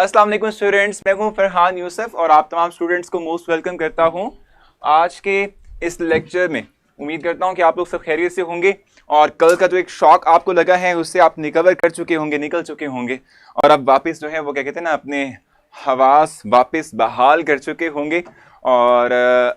अस्सलाम वालेकुम स्टूडेंट्स, मैं हूं फरहान यूसुफ और आप तमाम स्टूडेंट्स को मोस्ट वेलकम करता हूं आज के इस लेक्चर में। उम्मीद करता हूं कि आप लोग सब खैरियत से होंगे और कल का जो एक शॉक आपको लगा है उससे आप निकल चुके होंगे और अब वापस जो है वो क्या कहते हैं ना, अपने हवास वापस बहाल कर चुके होंगे। और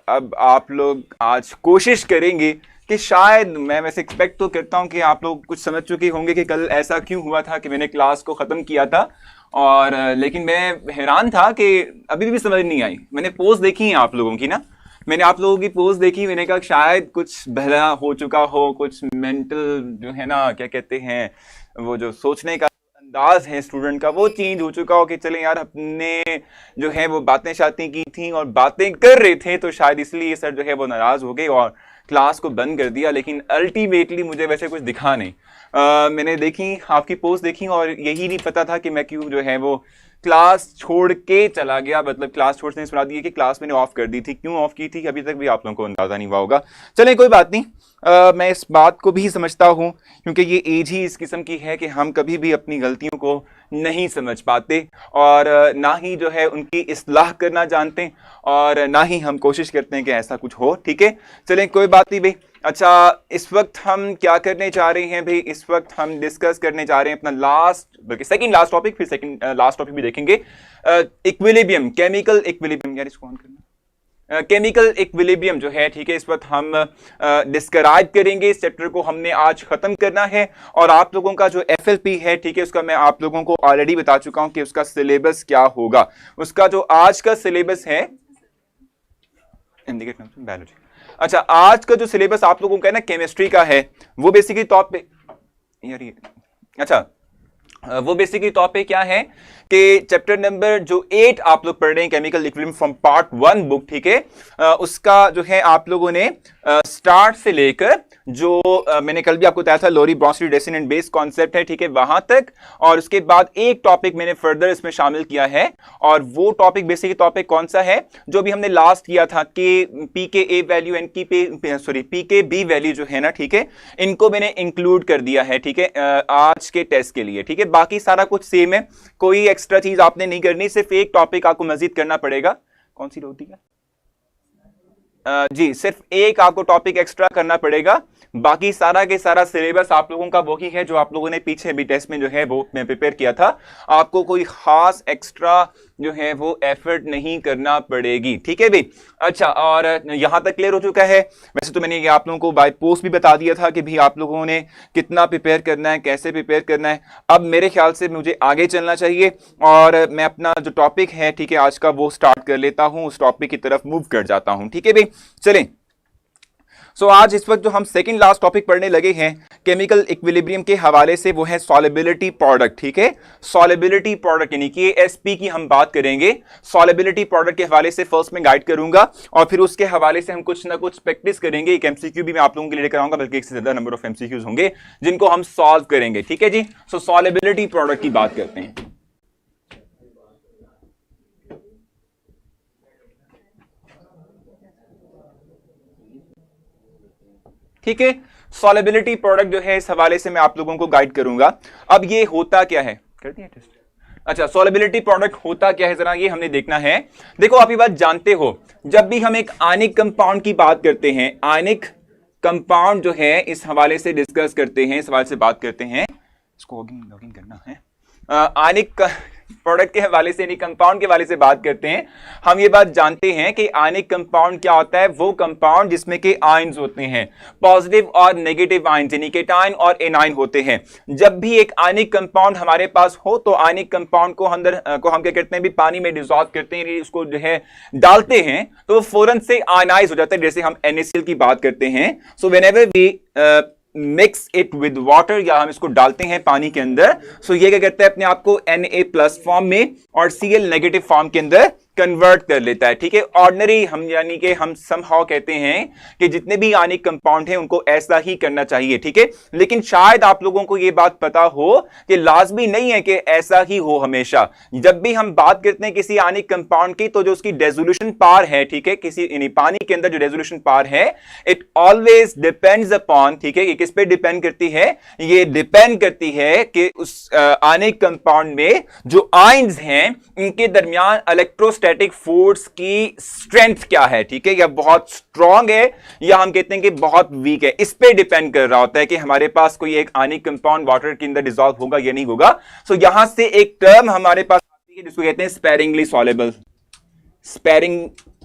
अब आप लोग आज कोशिश करेंगे कि शायद, मैं वैसे एक्सपेक्ट तो करता हूं कि आप लोग कुछ समझ चुके होंगे कि कल ऐसा क्यों हुआ था कि मैंने क्लास को ख़त्म किया था। और लेकिन मैं हैरान था कि अभी भी समझ नहीं आई। मैंने पोस्ट देखी है आप लोगों की ना, मैंने आप लोगों की पोस्ट देखी, मैंने कहा शायद कुछ भला हो चुका हो, कुछ मेंटल जो है ना, क्या कहते हैं, वो जो सोचने का अंदाज है स्टूडेंट का वो चेंज हो चुका हो कि चले यार अपने जो है वो बातें शातें की थी और बातें कर रहे थे तो शायद इसलिए सर जो है वो नाराज हो गए और क्लास को बंद कर दिया। लेकिन अल्टीमेटली मुझे वैसे कुछ दिखा नहीं। मैंने देखी, आपकी पोस्ट देखी और यही नहीं पता था कि मैं क्यों जो है वो क्लास छोड़ के चला गया। मतलब क्लास छोड़ने से सुना दिया कि क्लास मैंने ऑफ कर दी थी। क्यों ऑफ की थी अभी तक भी आप लोगों को अंदाजा नहीं हुआ होगा। चलें कोई बात नहीं, मैं इस बात को भी समझता हूं क्योंकि ये एज ही इस किस्म की है कि हम कभी भी अपनी गलतियों को नहीं समझ पाते और ना ही जो है उनकी इस्लाह करना जानते और ना ही हम कोशिश करते हैं कि ऐसा कुछ हो। ठीक है, चलें कोई बात नहीं भाई। अच्छा, इस वक्त हम क्या करने जा रहे हैं भाई? इस वक्त हम डिस्कस करने जा रहे हैं अपना लास्ट, बल्कि सेकंड लास्ट टॉपिक, फिर सेकंड लास्ट टॉपिक भी देखेंगे, इक्विलिब्रियम, केमिकल इक्विलिब्रियम। यार इसको ऑन करना। केमिकल इक्विलिब्रियम जो है, ठीक है, इस वक्त हम डिस्क्राइब करेंगे। इस चैप्टर को हमने आज खत्म करना है और आप लोगों का जो FLP है, ठीक है, उसका मैं आप लोगों को ऑलरेडी बता चुका हूं कि उसका सिलेबस क्या होगा। उसका जो आज का सिलेबस है बायोलॉजी, अच्छा आज का जो सिलेबस आप लोगों का है ना केमिस्ट्री का है, वो बेसिकली तौर पे यार ये अच्छा वो बेसिकली तौर पे क्या है कि चैप्टर नंबर जो 8 आप लोग पढ़ रहे हैं, chemical equilibrium from part 1 book, ठीक है, उसका जो है आप लोगों ने स्टार्ट से लेकर जो मैंने कल भी आपको बताया था, लोरी ब्रॉन्सली डेसिन एंड बेस कॉन्सेप्ट है, ठीक है, वहां तक। और उसके बाद एक टॉपिक मैंने फर्दर इसमें शामिल किया है और वो टॉपिक बेसिकली टॉपिक कौन सा है जो भी हमने लास्ट किया था कि pK value and pK B value जो है ना, ठीक है, इनको मैंने इंक्लूड कर दिया है, ठीक है, आज के टेस्ट के लिए। ठीक है, बाकी सारा कुछ सेम है, कोई एक्स्ट्रा चीज आपने नहीं करनी, सिर्फ एक टॉपिक आपको मजीद करना पड़ेगा। कौन सी होती है? जी, सिर्फ एक आपको टॉपिक एक्स्ट्रा करना पड़ेगा, बाकी सारा के सारा सिलेबस आप लोगों का वही है जो आप लोगों ने पीछे भी टेस्ट में जो है वो मैं प्रिपेयर किया था। आपको कोई खास एक्स्ट्रा जो है वो एफर्ट नहीं करना पड़ेगी। ठीक है भाई, अच्छा, और यहां तक क्लियर हो चुका है। वैसे तो मैंने ये आप लोगों को बाय पोस्ट भी बता दिया था कि भाई आप लोगों ने कितना प्रिपेयर करना है, कैसे प्रिपेयर करना है। अब मेरे ख्याल से मुझे आगे चलना चाहिए और मैं अपना जो टॉपिक है, ठीक है, आज का वो स्टार्ट कर लेता हूं, उस टॉपिक की तरफ मूव कर जाता हूं। ठीक है भाई, चलें। सो आज इस वक्त जो हम सेकंड लास्ट टॉपिक पढ़ने लगे हैं केमिकल इक्विलिब्रियम के हवाले से, वो है सॉल्युबिलिटी प्रोडक्ट। ठीक है, सॉल्युबिलिटी प्रोडक्ट यानी कि एसपी की हम बात करेंगे। सॉल्युबिलिटी प्रोडक्ट के हवाले से फर्स्ट में गाइड करूंगा और फिर उसके हवाले से हम कुछ ना कुछ प्रैक्टिस करेंगे। एक एमसीक्यू भी मैं आप लोगों के लिए लेकर आऊंगा, बल्कि एक से ज्यादा नंबर ऑफ एमसीक्यूज होंगे जिनको हम सॉल्व करेंगे। ठीक है जी, सो सॉल्युबिलिटी प्रोडक्ट की बात करते हैं। ठीक है, सॉल्युबिलिटी प्रोडक्ट जो है इस हवाले से मैं आप लोगों को गाइड करूंगा। अब ये होता क्या है, कर दिया टेस्ट? अच्छा, सॉल्युबिलिटी प्रोडक्ट होता क्या है जरा ये हमने देखना है। देखो, आप ये बात जानते हो, जब भी हम एक आयनिक कंपाउंड की बात करते हैं, आयनिक कंपाउंड जो है इस हवाले से डिस्कस करते हैं, इस हवाले से बात करते हैं, इसको लॉगिन करना है। आयनिक प्रोडक्ट के हवाले से, यानी कंपाउंड के हवाले से बात करते हैं। हम ये बात जानते हैं कि आयनिक कंपाउंड क्या होता है, वो कंपाउंड जिसमें के आयंस होते हैं, पॉजिटिव और नेगेटिव आयंस, यानी केटायन और एनायन होते हैं। जब भी एक आयनिक कंपाउंड हमारे पास हो तो आयनिक कंपाउंड को अंदर को हम क्या करते हैं भी, पानी में डिसॉल्व करते हैं, उसको जो है डालते हैं तो वो फौरन से आयनाइज हो जाता है। जैसे हम NaCl की बात करते हैं, so whenever we mix it with water, या हम इसको डालते हैं पानी के अंदर, सो ये क्या करता है अपने आप को Na+ फॉर्म में और Cl नेगेटिव फॉर्म के अंदर कन्वर्ट कर लेता है, ठीक है। ऑर्डिनरी हम यानी कि हम समहाउ कहते हैं कि जितने भी आयनिक कंपाउंड हैं उनको ऐसा ही करना चाहिए, ठीक है। लेकिन शायद आप लोगों को यह बात पता हो कि लाजमी नहीं है कि ऐसा ही हो हमेशा। जब भी हम बात करते हैं किसी आयनिक कंपाउंड की, तो जो उसकी रेजोल्यूशन पावर है, ठीक है, किसी यानी पानी के अंदर जो रेजोल्यूशन पावर है, इट ऑलवेज डिपेंड्स अपॉन, ठीक है, ये किस पे डिपेंड करती है, ये डिपेंड करती है कि उस आयनिक कंपाउंड में जो आयंस हैं इनके दरमियान इलेक्ट्रोस्टैटिक फोर्स की स्ट्रेंथ क्या है, ठीक है, या बहुत स्ट्रांग है या हम कहते हैं कि बहुत वीक है। इस पे डिपेंड कर रहा होता है कि हमारे पास कोई एक आयनिक कंपाउंड वाटर के अंदर डिसॉल्व होगा या नहीं होगा। सो यहां से एक टर्म हमारे पास आती है जिसको कहते हैं sparingly soluble,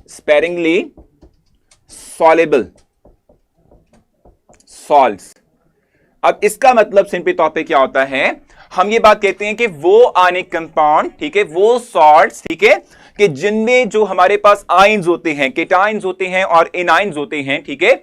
sparingly soluble salts. अब इसका मतलब सिंपल तौर पे क्या होता है, हम ये बात कहते हैं कि वो आयनिक कंपाउंड, ठीक है, वो सॉल्ट्स, ठीक है, कि जिनमें जो हमारे पास आयंस होते हैं, केटायंस होते हैं और एनायंस होते हैं, ठीक है,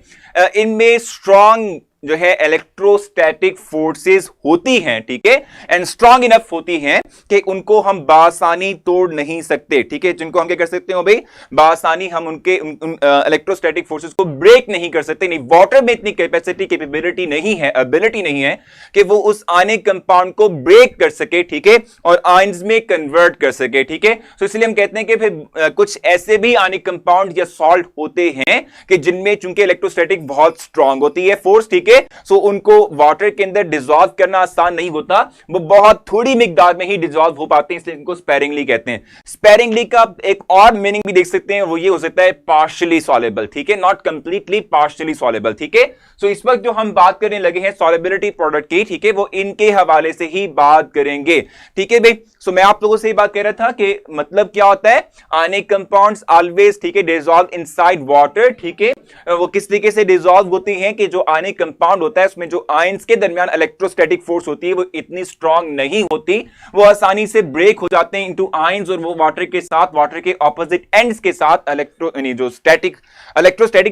इनमें स्ट्रॉन्ग जो है इलेक्ट्रोस्टैटिक फोर्सेस होती हैं, ठीक है, एंड स्ट्रांग इनफ होती हैं कि उनको हम बासानी तोड़ नहीं सकते, ठीक है, जिनको हम क्या कर सकते हो भाई, बासानी हम उनके इलेक्ट्रोस्टैटिक फोर्सेस को ब्रेक नहीं कर सकते। नहीं, वाटर में इतनी कैपेबिलिटी नहीं है, एबिलिटी नहीं है कि वो उस आयनिक कंपाउंड को ब्रेक कर सके, ठीक है, और आयंस में कन्वर्ट कर सके, ठीक है। तो इसलिए हम कहते हैं कि फिर कुछ ऐसे भी आयनिक कंपाउंड या सॉल्ट होते हैं कि जिनमें चूंकि इलेक्ट्रोस्टैटिक बहुत स्ट्रांग होती है फोर्स, ठीक है, सो उनको वाटर के अंदर डिसॉल्व करना आसान नहीं होता, वो बहुत थोड़ी मिकदार में ही डिसॉल्व हो पाते हैं, इसलिए इनको स्पेरिंगली कहते हैं। स्पेरिंगली का एक और मीनिंग भी देख सकते हैं, वो ये हो सकता है पार्शियली सॉलेबल, ठीक है, नॉट कंप्लीटली, पार्शियली सॉलेबल, ठीक है। सो इस वक्त जो हम बात करने लगे हैं सॉलेबिलिटी प्रोडक्ट की, ठीक है, वो इनके हवाले से ही बात करेंगे, ठीक है भाई। सो मैं आप लोगों से ये बात कह रहा था कि मतलब क्या होता है, आयनिक कंपाउंड्स ऑलवेज, ठीक है, डिसॉल्व इनसाइड वाटर, ठीक है, वो किस तरीके से डिसॉल्व होती हैं कि जो आयनिक कंपाउंड होता है उसमें जो आयंस के दरमियान इलेक्ट्रोस्टैटिक फोर्स होती है वो इतनी स्ट्रांग नहीं होती, वो आसानी से ब्रेक हो जाते हैं इनटू आयंस, और वो वाटर के साथ, वाटर के ऑपोजिट एंड्स के साथ electrostatic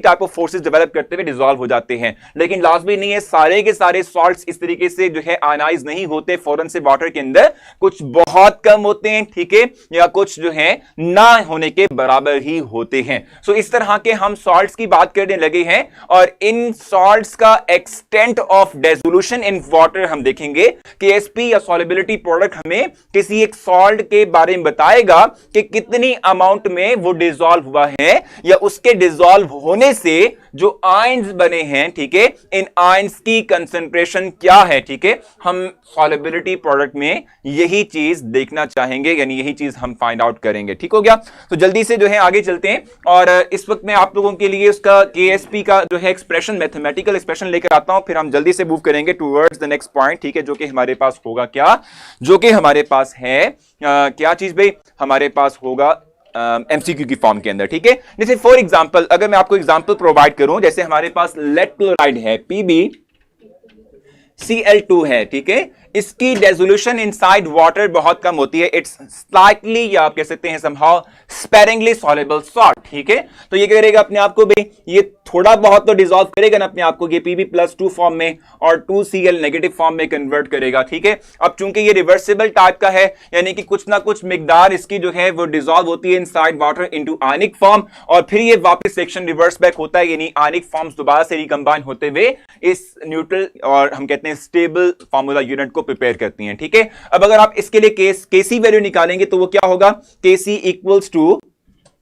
type of forces develop करते हुए डिसॉल्व हो जाते हैं। लेकिन लाजमी नहीं है सारे के सारे सॉल्ट्स इस तरीके से जो है आयनाइज नहीं होते फौरन से वाटर के अंदर, कुछ बहुत कम होते हैं, ठीक है, या कुछ जो है ना होने के बराबर ही होते हैं। सो इस तरह के हम सॉल्ट्स की बात करने लगे हैं, और इन सॉल्ट्स का extent of dissolution in water हम देखेंगे कि एसपी या सॉल्युबिलिटी प्रोडक्ट हमें किसी एक सॉल्ट के बारे में बताएगा कि कितनी अमाउंट में वो डिसॉल्व हुआ है, या उसके डिसॉल्व होने से जो आयंस बने हैं, ठीक है, इन आयंस की कंसंट्रेशन क्या है, ठीक है। हम सॉल्युबिलिटी प्रोडक्ट में यही चीज देखना चाहेंगे, यानी यही चीज हम फाइंड आउट करेंगे, ठीक हो गया। तो जल्दी से जो है आगे चलते हैं, और इस वक्त मैं आप लोगों के लिए उसका केएसपी का जो है एक्सप्रेशन, मैथमेटिकल एक्सप्रेशन लेकर आता हूं, फिर हम जल्दी से मूव करेंगे टुवर्ड्स द नेक्स्ट पॉइंट, ठीक है, जो कि हमारे पास होगा क्या, जो कि हमारे पास है क्या चीज भाई, हमारे पास होगा एमसीक्यू की फॉर्म के अंदर, ठीक है। जैसे फॉर एग्जांपल, अगर मैं आपको एग्जांपल प्रोवाइड करूं, जैसे हमारे पास लेड क्लोराइड है, PbCl2 है, ठीक है, इसकी रेजोल्यूशन इनसाइड वाटर बहुत कम होती है, इट्स स्लाइटली, या आप कह सकते हैं समहाउ स्पेरिंगली सॉल्युबल सॉल्ट, ठीक है। तो ये करेगा अपने आप को भी, ये थोड़ा बहुत तो डिसॉल्व करेगा ना अपने आप को, ये Pb+2 फॉर्म में और 2Cl नेगेटिव फॉर्म में कन्वर्ट करेगा, ठीक है। अब चूंकि ये रिवर्सिबल टाइप का है, यानी कि कुछ ना कुछ मिकदार इसकी जो है वो डिसॉल्व होती है inside water into ionic form, और फिर ये वापस सेक्शन रिवर्स बैक होता है, यानी आयनिक फॉर्म्स दोबारा से रिकंबाइन होते हुए इस न्यूट्रल और हम कहते हैं स्टेबल फार्मूला यूनिट को प्रिपेयर करती हैं, ठीक है। अब अगर आप इसके लिए केसी वैल्यू निकालेंगे तो वो क्या होगा, केसी इक्वल्स टू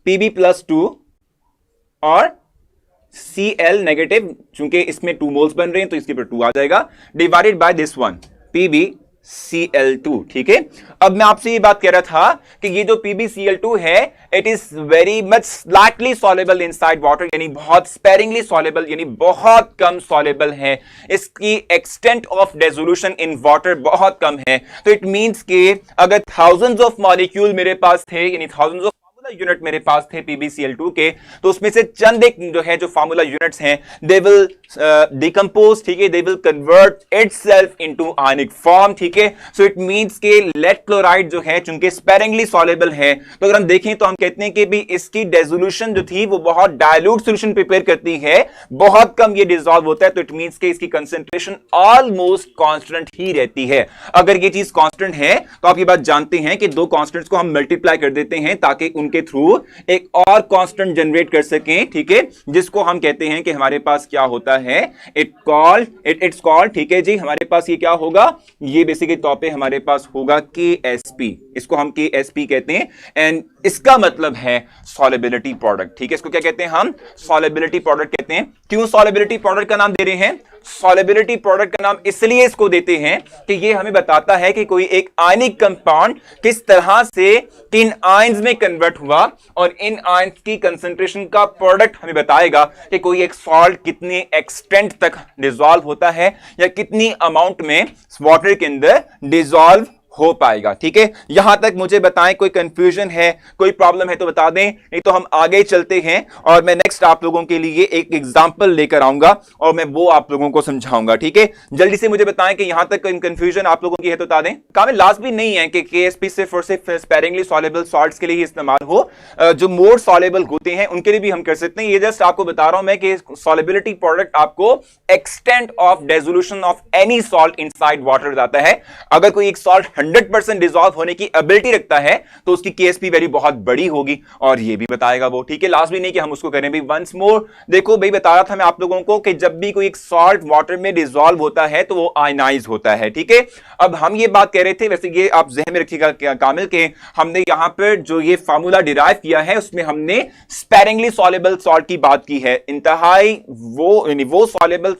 Pb+2 और Cl नेगेटिव, चूंकि इसमें 2 मोल्स बन रहे हैं तो इसके ऊपर 2 आ जाएगा, divided by this one PbCl2, ठीक है। अब मैं आपसे ये बात कह रहा था कि ये जो PbCl2 है, it is very much slightly soluble inside water, यानी बहुत स्पेरिंगली सॉल्युबल, यानी बहुत कम सॉल्युबल है, इसकी extent of dissolution in water बहुत कम है। तो इट मींस कि अगर थाउजेंड्स ऑफ मॉलिक्यूल मेरे पास थे, यानी थाउजेंड्स ऑफ यूनिट मेरे पास थे PbCl2 के, तो उसमें से चंद एक जो है जो फार्मूला यूनिट्स हैं, दे विल डिकम्पोज, ठीक है, they will convert itself into ionic form, ठीक है। सो इट मींस के लेड क्लोराइड जो है चूंकि स्पेरिंगली सॉल्युबल है, तो अगर हम देखें तो हम कहते हैं कि भी इसकी डिसोल्यूशन जो थी वो बहुत डायल्यूट सॉल्यूशन प्रिपेयर करती है, बहुत कम ये डिसॉल्व होता है, तो इट मींस के इसकी कंसंट्रेशन ऑलमोस्ट कांस्टेंट ही रहती है। अगर ये चीज कांस्टेंट है तो आप ये बात जानते हैं कि दो कांस्टेंट्स को हम मल्टीप्लाई कर देते हैं ताकि उनके के थ्रू एक और कांस्टेंट जनरेट कर सकें, ठीक है, जिसको हम कहते हैं कि हमारे पास क्या होता है, इट्स कॉल्ड, ठीक है जी, हमारे पास ये क्या होगा, ये बेसिकली तौर पे हमारे पास होगा KSP, इसको हम KSP कहते हैं एंड इसका मतलब है सॉल्युबिलिटी प्रोडक्ट, ठीक है, इसको क्या कहते हैं हम, सॉल्युबिलिटी प्रोडक्ट कहते हैं। क्यों सॉल्युबिलिटी प्रोडक्ट का नाम दे रहे हैं, सॉल्युबिलिटी प्रोडक्ट का नाम इसलिए इसको देते हैं कि ये हमें बताता है कि कोई एक आयनिक कंपाउंड किस तरह से किन आयंस में कन्वर्ट हुआ और इन आयंस की कंसंट्रेशन का प्रोडक्ट हमें बताएगा कि कोई एक सॉल्ट कितने एक्सटेंट तक डिसॉल्व होता है या कितनी अमाउंट में वाटर के अंदर डिसॉल्व हो पाएगा, ठीक है। यहां तक मुझे बताएं, कोई कंफ्यूजन है, कोई प्रॉब्लम है तो बता दें, नहीं तो हम आगे चलते हैं और मैं नेक्स्ट आप लोगों के लिए एक एग्जांपल लेकर आऊंगा और मैं वो आप लोगों को समझाऊंगा, ठीक है। जल्दी से मुझे बताएं कि यहां तक कंफ्यूजन आप लोगों की है तो बता दें। काबिल लाजमी नहीं है कि KSP सिर्फ और सिर्फ स्पेरिंगली सॉल्युबल सॉल्ट्स के लिए ही इस्तेमाल हो, जो मोर सॉल्युबल होते हैं उनके लिए भी हम कर सकते हैं। ये जस्ट आपको बता रहा हूं मैं कि सॉल्युबिलिटी प्रोडक्ट आपको extent of dissolution of any salt inside water बताता है। अगर कोई एक सॉल्ट 100% डिसॉल्व होने की एबिलिटी रखता है तो उसकी KSP वैल्यू बहुत बड़ी होगी और ये भी बताएगा वो, ठीक है। लास्ट भी नहीं कि हम उसको करें भाई। वंस मोर देखो भाई, बता रहा था मैं आप लोगों को कि जब भी कोई एक सॉल्ट वाटर में डिसॉल्व होता है तो वो आयनाइज होता है, ठीक है। अब हम ये बात कह रहे थे, वैसे ये आप जहन में रखिएगा कामिल के, हमने यहां पर जो ये फार्मूला डिराइव किया है उसमें हमने स्पेरिंगली सॉल्युबल सॉल्ट की बात की है। इंतहाई वो सॉल्युबल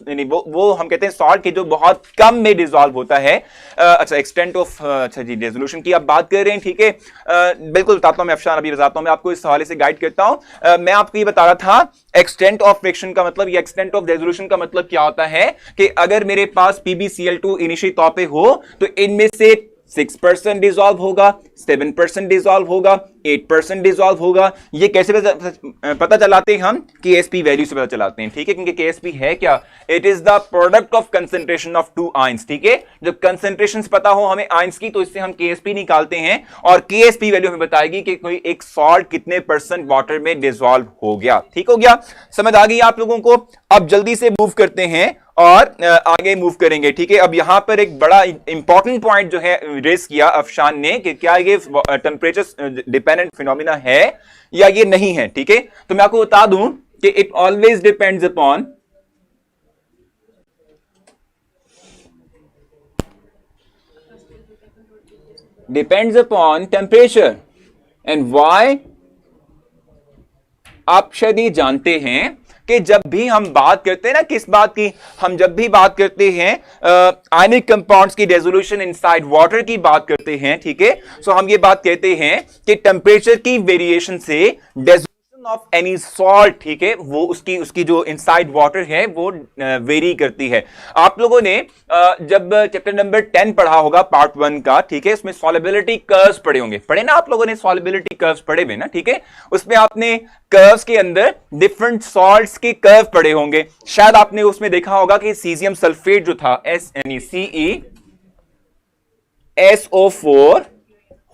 वो हम कहते हैं सॉल्ट के जो बहुत कम में डिसॉल्व होता है। अच्छा, एक्सटेंट ऑफ, अच्छा जी, रेजोल्यूशन की आप बात कर रहे हैं, ठीक है। बिल्कुल बताता हूं मैं, अफशान अभी बताता हूं मैं आपको, इस हवाले से गाइड करता हूं। मैं आपको ये बता रहा था एक्सटेंट ऑफ फ्रिक्शन का मतलब या एक्सटेंट ऑफ रेजोल्यूशन का मतलब क्या होता है कि अगर मेरे पास PbCl2 इनिशियल तौर पे हो तो इनमें से 6% डिसॉल्व होगा, 7% डिसॉल्व होगा, 8% डिसॉल्व होगा। ये कैसे पता चलाते हैं हम, KSP वैल्यू से पता चलाते हैं, ठीक है, क्योंकि KSP है क्या, it is the product of concentration of two ions, ठीक है। जब कंसंट्रेशंस पता हो हमें आयंस की तो इससे हम KSP निकालते हैं और KSP वैल्यू हमें बताएगी कि कोई एक सॉल्ट कितने % वाटर में डिसॉल्व हो गया, ठीक हो गया, समझ आ गई आप लोगों को। अब जल्दी से मूव करते हैं और आगे मूव करेंगे, ठीक है। अब यहां पर एक बड़ा इंपॉर्टेंट पॉइंट जो है रेस किया अफशान ने कि क्या ये टेम्परेचर डिपेंडेंट फिनोमिना है या ये नहीं है, ठीक है। तो मैं आपको बता दूं कि it always depends upon temperature and why. आप शायद ये जानते हैं कि जब भी हम बात करते हैं ना, किस बात की, हम जब भी बात करते हैं आयनिक कंपाउंड्स की रेजोल्यूशन इनसाइड वाटर की बात करते हैं, ठीक है, सो हम ये बात कहते हैं कि टेम्परेचर की वेरिएशन से ऑफ एनी सॉल्ट, ठीक है, वो उसकी जो इनसाइड वाटर है वो वेरी करती है। आप लोगों ने जब चैप्टर नंबर 10 पढ़ा होगा पार्ट 1 का, ठीक है, उसमें सॉल्युबिलिटी कर्व्स पढ़े होंगे, पढ़े ना आप लोगों ने, सॉल्युबिलिटी कर्व्स पढ़े हुए ना, ठीक है। उसमें आपने कर्व्स के अंदर डिफरेंट सॉल्ट्स के कर्व पढ़े होंगे। शायद आपने उसमें देखा होगा कि सीजियम सल्फेट जो था, CeSO4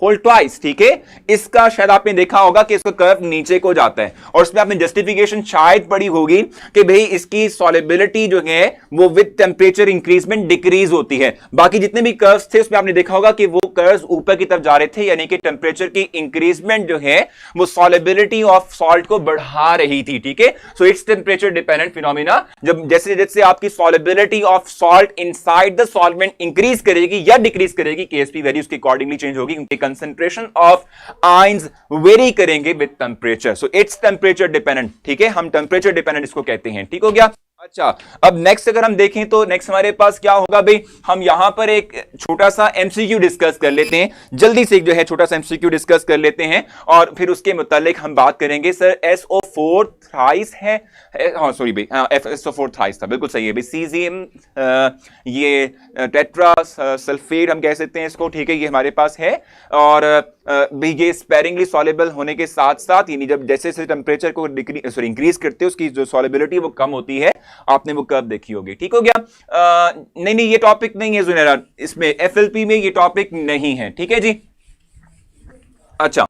होल ट्वाइस, ठीक है, इसका शायद आपने देखा होगा कि इसका कर्व नीचे को जाता है और उसमें आपने जस्टिफिकेशन शायद पढ़ी होगी कि भाई इसकी सॉल्युबिलिटी जो है वो विद टेम्परेचर इंक्रीजमेंट डिक्रीज होती है। बाकी जितने भी कर्व्स थे उसमें आपने देखा होगा कि वो कर्व्स ऊपर की तरफ जा रहे थे, यानी कि टेम्परेचर की इंक्रीजमेंट जो है वो सॉल्युबिलिटी ऑफ सॉल्ट को बढ़ा रही थी, ठीक है। So its temperature dependent phenomena. जब जैसे जैसे आपकी solubility of salt inside the solvent increase करेगी या डिक्रीज करेगी, KSP वैल्यू उसकी अकॉर्डिंगली चेंज होगी क्योंकि कंसंट्रेशन ऑफ आयंस वेरी करेंगे with temperature. So its temperature dependent, ठीक है, हम टेम्परेचर डिपेंडेंट इसको कहते हैं, ठीक हो गया। अच्छा, अब नेक्स्ट अगर हम देखें तो नेक्स्ट हमारे पास क्या होगा भाई, हम यहां पर एक छोटा सा MCQ डिस्कस कर लेते हैं, जल्दी से जो है छोटा सा MCQ डिस्कस कर लेते हैं और फिर उसके मुतालिक हम बात करेंगे। सर SO4 थ्राइस है, हाँ सॉरी भाई, हाँ SO4 थ्राइस था, बिल्कुल सही है भाई। सीजियम ये टेट्रा सल्फेट हम कह सकते हैं इसको, ठीक है, ये हमारे पास है और भी ये स्पेरिंगली सॉल्युबल होने के साथ साथ, यानी जब जैसे जैसे टेम्परेचर को इंक्रीज करते हैं उसकी जो सॉल्युबिलिटी वो कम होती है। आपने वो कर्व देखी होगी, ठीक हो गया। नहीं ये टॉपिक नहीं है जुनेरा, इसमें FLP में ये टॉपिक नहीं है, ठीक है जी। अच्छा,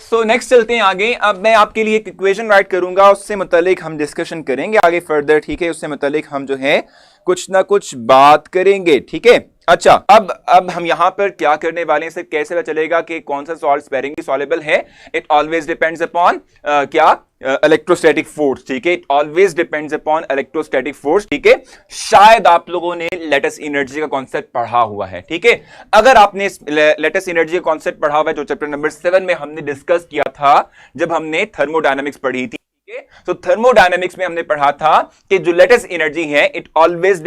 सो नेक्स्ट चलते हैं आगे। अब मैं आपके लिए एक इक्वेशन राइट करूंगा, उससे मुतालिक हम डिस्कशन करेंगे आगे फर्दर, ठीक है, उससे मुतालिक हम जो है कुछ ना कुछ बात करेंगे, ठीक है। अच्छा, अब हम यहां पर क्या करने वाले हैं, सर कैसे पता चलेगा कि कौन सा सॉल्ट स्पेरिंगली सॉल्युबल है? इट ऑलवेज डिपेंड्स अपॉन क्या इलेक्ट्रोस्टैटिक फोर्स, ठीक है। It always depends upon electrostatic force, ठीक है। शायद आप लोगों ने लेटिस एनर्जी का कॉन्सेप्ट पढ़ा हुआ है, ठीक है। अगर आपने लेटिस एनर्जी का कॉन्सेप्ट पढ़ा हुआ है जो चैप्टर नंबर 7 में हमने डिस्कस किया था जब हमने थर्मोडायनामिक्स पढ़ी थी, तो थर्मोडायनेमिक्स में हमने पढ़ा था कि जो लेटेस्ट एनर्जी है it always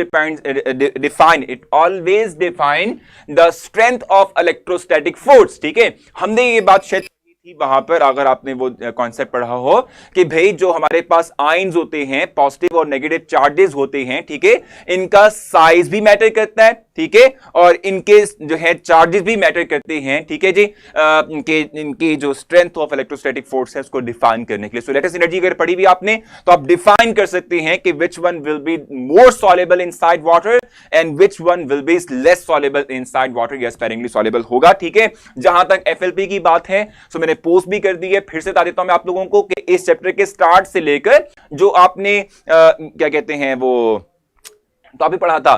define the strength of electrostatic force, ठीक है। हमने ये बात शायद थी वहां पर, अगर आपने वो कॉन्सेप्ट पढ़ा हो कि भाई जो हमारे पास आयंस होते हैं, पॉजिटिव और नेगेटिव चार्जेस होते हैं, ठीक है, इनका साइज भी मैटर करता है, ठीक है, और इनके जो है चार्जेस भी मैटर करते हैं, ठीक है जी। इनकी जो स्ट्रेंथ ऑफ इलेक्ट्रोस्टैटिक फोर्स है उसको डिफाइन करने के लिए, सो लेटेस्ट एनर्जी अगर पढ़ी भी आपने तो आप डिफाइन कर सकते हैं कि which one will be more soluble inside water and which one will be less soluble inside water या स्पेरिंगली सॉल्युबल होगा, ठीक है। जहां तक एफएलपी की बात है, सो मैंने पोस्ट भी कर दी है, फिर से बता देता हूं मैं आप लोगों को कि इस चैप्टर के स्टार्ट से लेकर जो आपने क्या कहते हैं वो टॉपिक पढ़ा था,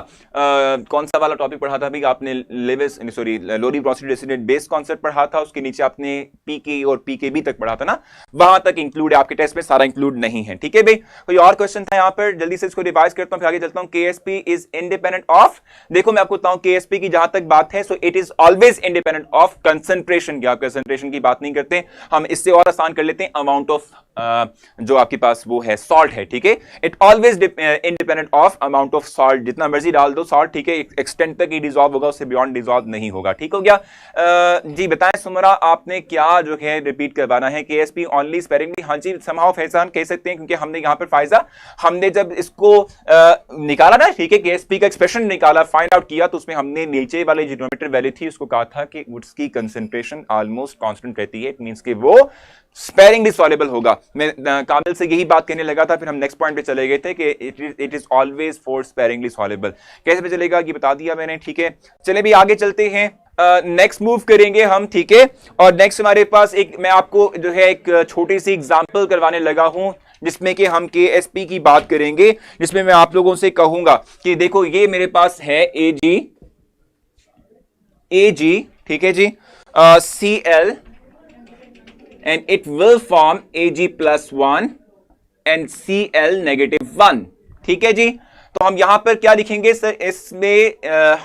कौन सा वाला टॉपिक पढ़ा था अभी आपने? लोरी वेलोसिटी डेसिडेंट बेस कॉन्सेप्ट पढ़ा था, उसके नीचे आपने पीके और पीकेबी तक पढ़ा था ना, वहां तक इंक्लूड है, आपके टेस्ट में सारा इंक्लूड नहीं है, ठीक है भाई। कोई और क्वेश्चन था यहां पर? जल्दी से इसको रिवाइज करता हूं फिर आगे चलता हूं। केएसपी इज इंडिपेंडेंट ऑफ, देखो मैं आपको बताऊं केएसपी की जहां तक बात है, so it is always independent of concentration की। आप कंसंट्रेशन की बात नहीं करते, हम इससे और आसान कर लेते हैं, अमाउंट ऑफ जो आपके पास वो है सॉल्ट है, ठीक है। It always independent of amount of salt, जितना मर्जी डाल दो सॉल्ट, ठीक है, एक्सटेंट तक ही डिसॉल्व होगा, उससे बियॉन्ड डिसॉल्व नहीं होगा, ठीक हो गया। जी बताएं सुमरा, आपने क्या जो है रिपीट करवाना है? केएसपी ओनली स्पेरिंगली, हाँ जी समहाउ फैजान कह सकते हैं, क्योंकि हमने यहां पर फायजा हमने जब इसको निकाला ना, ठीक है, केएसपी का एक्सप्रेशन निकाला, फाइंड आउट किया, तो उसमें हमने नीचे वाले जो डिनोमिनेटर वैल्यू थी उसको कहा था कि उसकी कंसंट्रेशन ऑलमोस्ट कांस्टेंट रहती है, इट मींस कि वो स्पेरिंगली सॉल्युबल होगा। मैं काबिल से यही बात कहने लगा था, फिर हम नेक्स्ट पॉइंट पे चले गए थे कि it is always for sparingly soluble. कैसे पे चलेगा ये बता दिया मैंने, ठीक है। चले भी आगे चलते हैं, नेक्स्ट मूव करेंगे हम, ठीक है। और नेक्स्ट हमारे पास एक, मैं आपको जो है एक छोटी सी एग्जांपल करवाने लगा हूं जिसमें कि हम केएसपी की बात करेंगे, जिसमें मैं आप लोगों से कहूंगा कि देखो ये मेरे पास है एजी, ठीक है जी, Cl and it will form Ag+1 and Cl -1, ठीक है जी। तो हम यहां पर क्या लिखेंगे सर? इसमें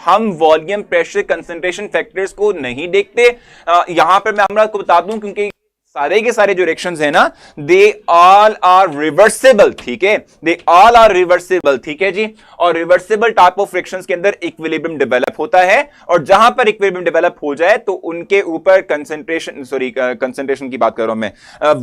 हम वॉल्यूम, प्रेशर, कंसंट्रेशन फैक्टर्स को नहीं देखते। यहां पर मैं आपको बता दूं, क्योंकि सारे के सारे जो रिएक्शंस है ना, दे ऑल आर रिवर्सिबल, ठीक है, दे ऑल आर रिवर्सिबल, ठीक है जी। और रिवर्सिबल टाइप ऑफ रिएक्शंस के अंदर इक्विलिब्रियम डेवलप होता है, और जहां पर इक्विलिब्रियम डेवलप हो जाए तो उनके ऊपर कंसंट्रेशन की बात कर रहा हूं मैं,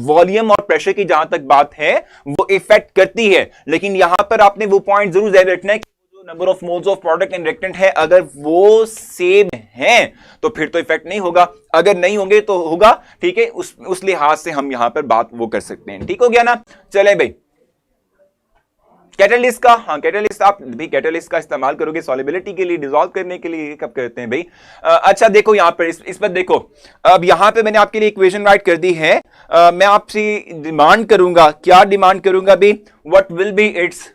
वॉल्यूम और प्रेशर की जहां तक बात है वो इफेक्ट करती है। लेकिन यहां पर आपने वो पॉइंट जरूर ध्यान रखना है, number of moles of product and reactant है, अगर वो सेम है तो फिर तो इफेक्ट नहीं होगा, अगर नहीं होंगे तो होगा, ठीक है। उस लिहाज से हम यहां पर बात वो कर सकते हैं, ठीक हो गया ना। चले भाई, कैटलिस्ट का, हाँ कैटलिस्ट आप भी कैटलिस्ट का इस्तेमाल करोगे सॉल्युबिलिटी के लिए, डिसॉल्व करने के लिए, कब करते हैं भाई? अच्छा देखो यहां पर इस पर देखो, अब यहां पे मैंने आपके लिए इक्वेशन राइट कर दी है। मैं आपसे डिमांड करूंगा, क्या डिमांड करूंगा भाई? What will be it's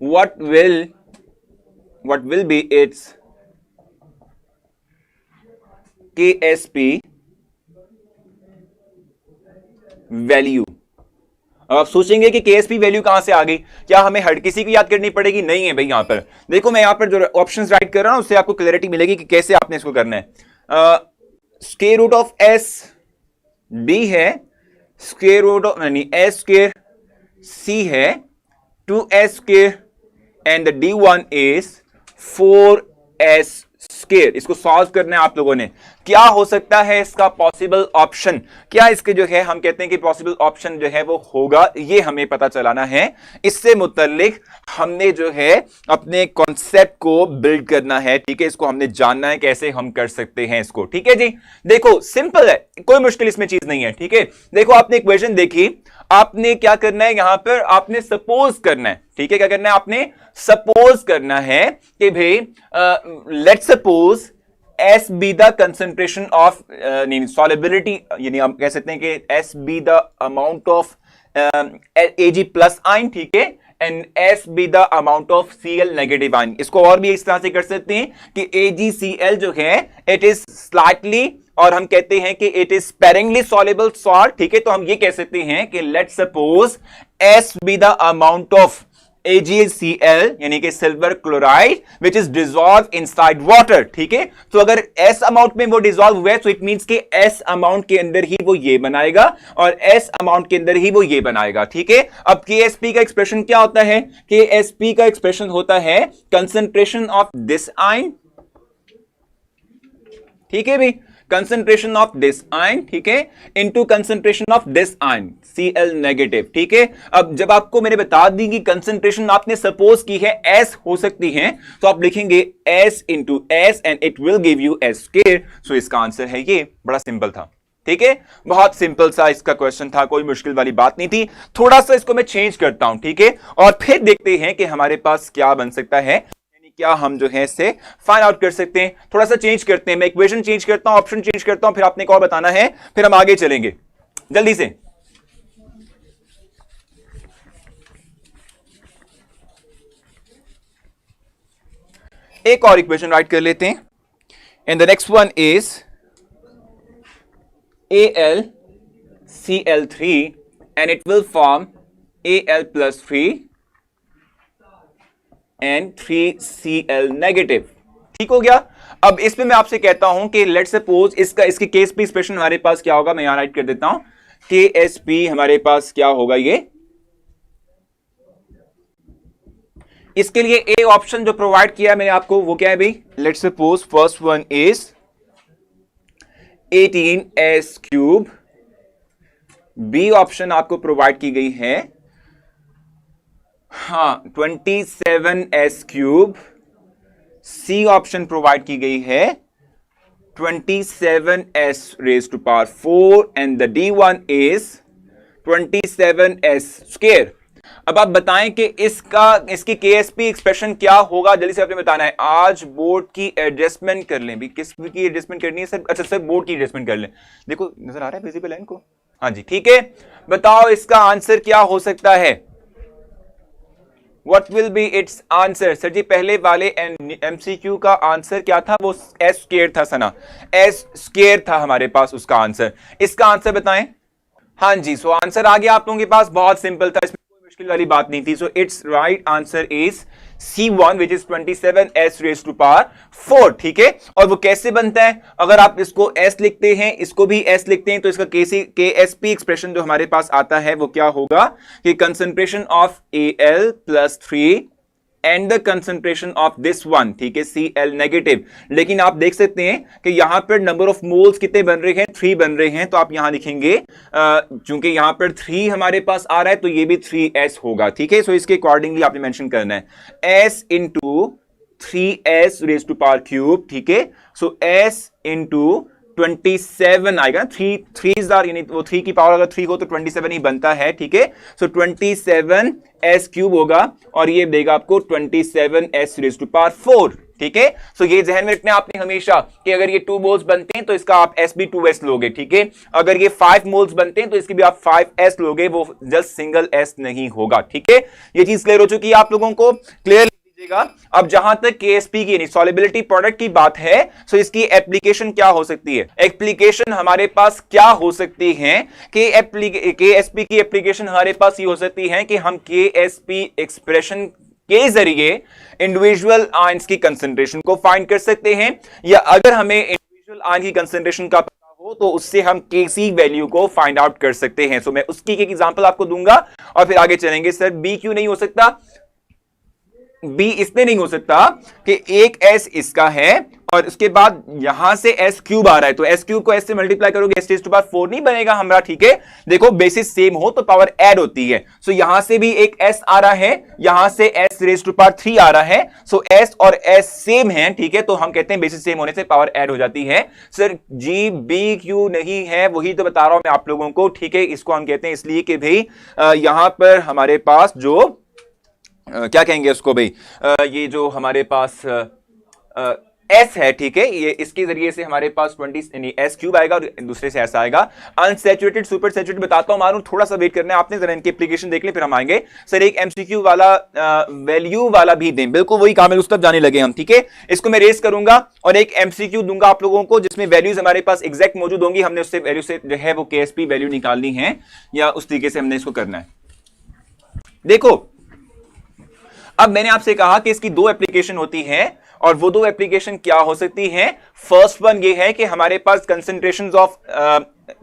what will be its KSP value? अब आप सोचेंगे कि KSP वैल्यू कहां से आ गई, क्या हमें हर किसी की याद करनी पड़ेगी? नहीं है भाई। यहां पर देखो, मैं यहां पर जो ऑप्शंस राइट कर रहा हूं उससे आपको क्लैरिटी मिलेगी कि कैसे आपने इसको करना है। Square root of S B है, square root of S square C है, 2s square and the d1 is 4s square. इसको सॉल्व करना है आप लोगों ने। क्या हो सकता है इसका पॉसिबल ऑप्शन? क्या इसके जो है हम कहते हैं कि पॉसिबल ऑप्शन जो है वो होगा, ये हमें पता चलाना है। इससे मुतल्लिक हमने जो है अपने कॉन्सेप्ट को बिल्ड करना है, ठीक है। इसको हमने जानना है कैसे हम कर सकते हैं इसको, ठीक है जी। देखो सिंपल है, कोई मुश्किल इसमें चीज नहीं है, ठीक है। देखो आपने इक्वेशन देखी, आपने क्या करना है यहां पर? आपने सपोज करना है, ठीक है। क्या करना है? आपने सपोज करना है कि भाई let's suppose S be the concentration of solubility, यानी हम कह सकते हैं कि S be the amount of Ag plus आइन, ठीक है, and S be the amount of Cl negative ion. इसको और भी इस तरह से कर सकते हैं कि AgCl जो है इट इज स्लाइटली, और हम कहते हैं कि it is sparingly soluble salt, ठीक है। तो हम ये कह सकते हैं कि let suppose S be the amount of AgCl यानी कि silver chloride which is dissolve inside water, ठीक है। तो अगर S अमाउंट में वो डिसॉल्व हुआ है तो इट मींस कि S अमाउंट के अंदर ही वो ये बनाएगा और S अमाउंट के अंदर ही वो ये बनाएगा, ठीक है। अब KSP का एक्सप्रेशन क्या होता है? KSP का एक्सप्रेशन होता है कंसंट्रेशन ऑफ दिस आयन, ठीक है भाई, कंसंट्रेशन ऑफ दिस आयन, ठीक है, into concentration of this ion Cl negative, ठीक है। अब जब आपको मैंने बता दी कि कंसंट्रेशन आपने सपोज की है S हो सकती है, तो आप लिखेंगे S into S and it will give you S square. So इसका आंसर है ये, बड़ा सिंपल था, ठीक है, बहुत सिंपल सा इसका क्वेश्चन था, कोई मुश्किल वाली बात नहीं थी। थोड़ा सा इसको मैं चेंज करता हूं, ठीक है, और फिर देखते हैं कि हमारे पास क्या बन सकता है, क्या हम जो है इससे फाइंड आउट कर सकते हैं। थोड़ा सा चेंज करते हैं, मैं इक्वेशन चेंज करता हूं, ऑप्शन चेंज करता हूं, फिर आपने एक और बताना है, फिर हम आगे चलेंगे जल्दी से। एक और इक्वेशन राइट कर लेते हैं, and the next one is AlCl3 and it will form Al+3 and 3Cl negative, ठीक हो गया। अब इसमें मैं आपसे कहता हूं कि लेट्स सपोज इसके KSP एक्सप्रेशन हमारे पास क्या होगा, मैं यहां राइट कर देता हूं, KSP हमारे पास क्या होगा, ये इसके लिए ए ऑप्शन जो प्रोवाइड किया मैंने आपको वो क्या है भाई, let's suppose first one is 18S³, B option आपको प्रोवाइड की गई है हाँ 27S³, सी ऑप्शन प्रोवाइड की गई है 27S⁴, and the D1 is 27S²। अब आप बताएं कि इसकी KSP एक्सप्रेशन क्या होगा, जल्दी से आपने बताना है। आज बोर्ड की एडजस्टमेंट कर लें भी, किस की एडजस्टमेंट करनी है सर? अच्छा सर बोर्ड की एडजस्टमेंट कर लें, देखो नजर आ रहा है विजिबल है इनको, हाँ जी ठीक है। बताओ इसका आंसर क्या हो सकता है, What will be its answer? Sir ji पहले वाले MCQ का आंसर क्या था, वो S² था सना, S² था हमारे पास उसका आंसर। इसका आंसर बताएं। हाँ जी, सो आंसर आ गया आप लोगों के पास, बहुत सिंपल था, इसमें कोई मुश्किल वाली बात नहीं थी। So it's right answer is C1 which is 27S⁴, ठीक है। और वो कैसे बनता है, अगर आप इसको S लिखते हैं, इसको भी S लिखते हैं, तो इसका KSP एक्सप्रेशन जो हमारे पास आता है वो क्या होगा कि concentration of Al+3 and the concentration of this one, ठीक है, Cl नेगेटिव। लेकिन आप देख सकते हैं कि यहां पर नंबर ऑफ मोल्स कितने बन रहे हैं, 3 बन रहे हैं, तो आप यहां लिखेंगे चूंकि यहां पर 3 हमारे पास आ रहा है तो ये भी 3S होगा, ठीक है। सो इसके अकॉर्डिंगली आपने मेंशन करना है S इंटू 3S⁴, ठीक है। सो S इंटू 27 आएगा, 3 यानी वो 3 की पावर अगर 3 हो तो 27 ही बनता है, ठीक है। सो 27S³ होगा और ये देगा आपको 27S⁴, ठीक है। सो ये ध्यान में रखना आपने हमेशा कि अगर ये 2 मोल्स बनते हैं तो इसका आप S भी 2S लोगे, ठीक है। अगर ये 5 मोल्स बनते हैं तो इसकी भी आप 5S लोगे, वो जस्ट सिंगल S नहीं होगा, ठीक है। ये चीज क्लियर हो चुकी है आप लोगों को, क्लियर। अब जहां तक KSP की सॉल्युबिलिटी प्रोडक्ट की बात है, सो इसकी एप्लीकेशन क्या हो सकती है, एप्लीकेशन हमारे पास क्या हो सकती है कि KSP की एप्लीकेशन हमारे पास ये हो सकती है कि हम KSP एक्सप्रेशन के जरिए इंडिविजुअल आयंस की कंसंट्रेशन को फाइंड कर सकते हैं, या अगर हमें इंडिविजुअल आयन की कंसंट्रेशन का पता हो तो उससे हम Kc वैल्यू को फाइंड आउट कर सकते हैं। सो मैं उसकी एक एग्जांपल आपको दूंगा और फिर आगे चलेंगे। सर बी क्यों नहीं हो सकता, बी इसलिए नहीं हो सकता कि एक S इसका है और उसके बाद यहां से S³ आ रहा है, तो S³ को S से मल्टीप्लाई करोगे S⁴ नहीं बनेगा हमारा, ठीक है। देखो बेसिस सेम हो तो पावर ऐड होती है। सो यहां से भी एक S आ रहा है, यहां से S⁴ आ रहा है, सो S और S सेम है, ठीक है। तो हम कहते हैं बेसिस सेम होने से पावर ऐड हो जाती है। सर जी बी क्यों नहीं है, वही तो बता रहा हूं मैं आप लोगों को, ठीक है। इसको हम कहते हैं इसलिए कि भाई यहां पर हमारे पास जो क्या कहेंगे उसको भाई, ये जो हमारे पास एस है, ठीक है, ये इसके जरिए से हमारे पास 20 एस क्यूब आएगा और दूसरे से ऐसा आएगा। अनसैचुरेटेड सुपर सैचुरेटेड बताता हूं मालूम, थोड़ा सा वेट करना है आपने, जरा इनकी एप्लीकेशन देख ले फिर हम आएंगे। सर एक एमसीक्यू वाला वैल्यू वाला भी दें, बिल्कुल वही काम है, उस तक जाने लगे हम, ठीक है। इसको मैं रेस करूंगा और एक एमसीक्यू दूंगा आप लोगों को जिसमें वैल्यूज हमारे पास एग्जैक्ट मौजूद होंगी, हमने उससे वैल्यू से जो है वो केएसपी वैल्यू निकालनी है या उस तरीके से हमने इसको करना है। देखो अब मैंने आपसे कहा कि इसकी दो एप्लीकेशन होती है और वो दो एप्लीकेशन क्या हो सकती हैं। फर्स्ट वन ये है कि हमारे पास कंसंट्रेशंस ऑफ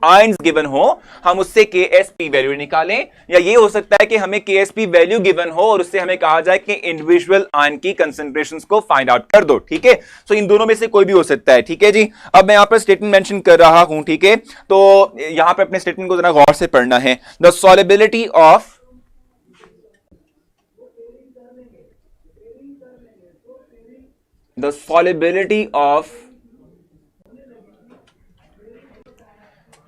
आयंस गिवन हो, हम उससे केएसपी वैल्यू निकालें, या ये हो सकता है कि हमें केएसपी वैल्यू गिवन हो और उससे हमें कहा जाए कि इंडिविजुअल आयन की कंसंट्रेशंस को फाइंड आउट कर दो, ठीक है। सो इन दोनों में से कोई भी हो सकता है, ठीक है जी। अब मैं यहां पर स्टेटमेंट मेंशन कर रहा हूं, ठीक है, तो यहां पर अपने स्टेटमेंट को जरा गौर से पढ़ना है। The solubility of the solubility of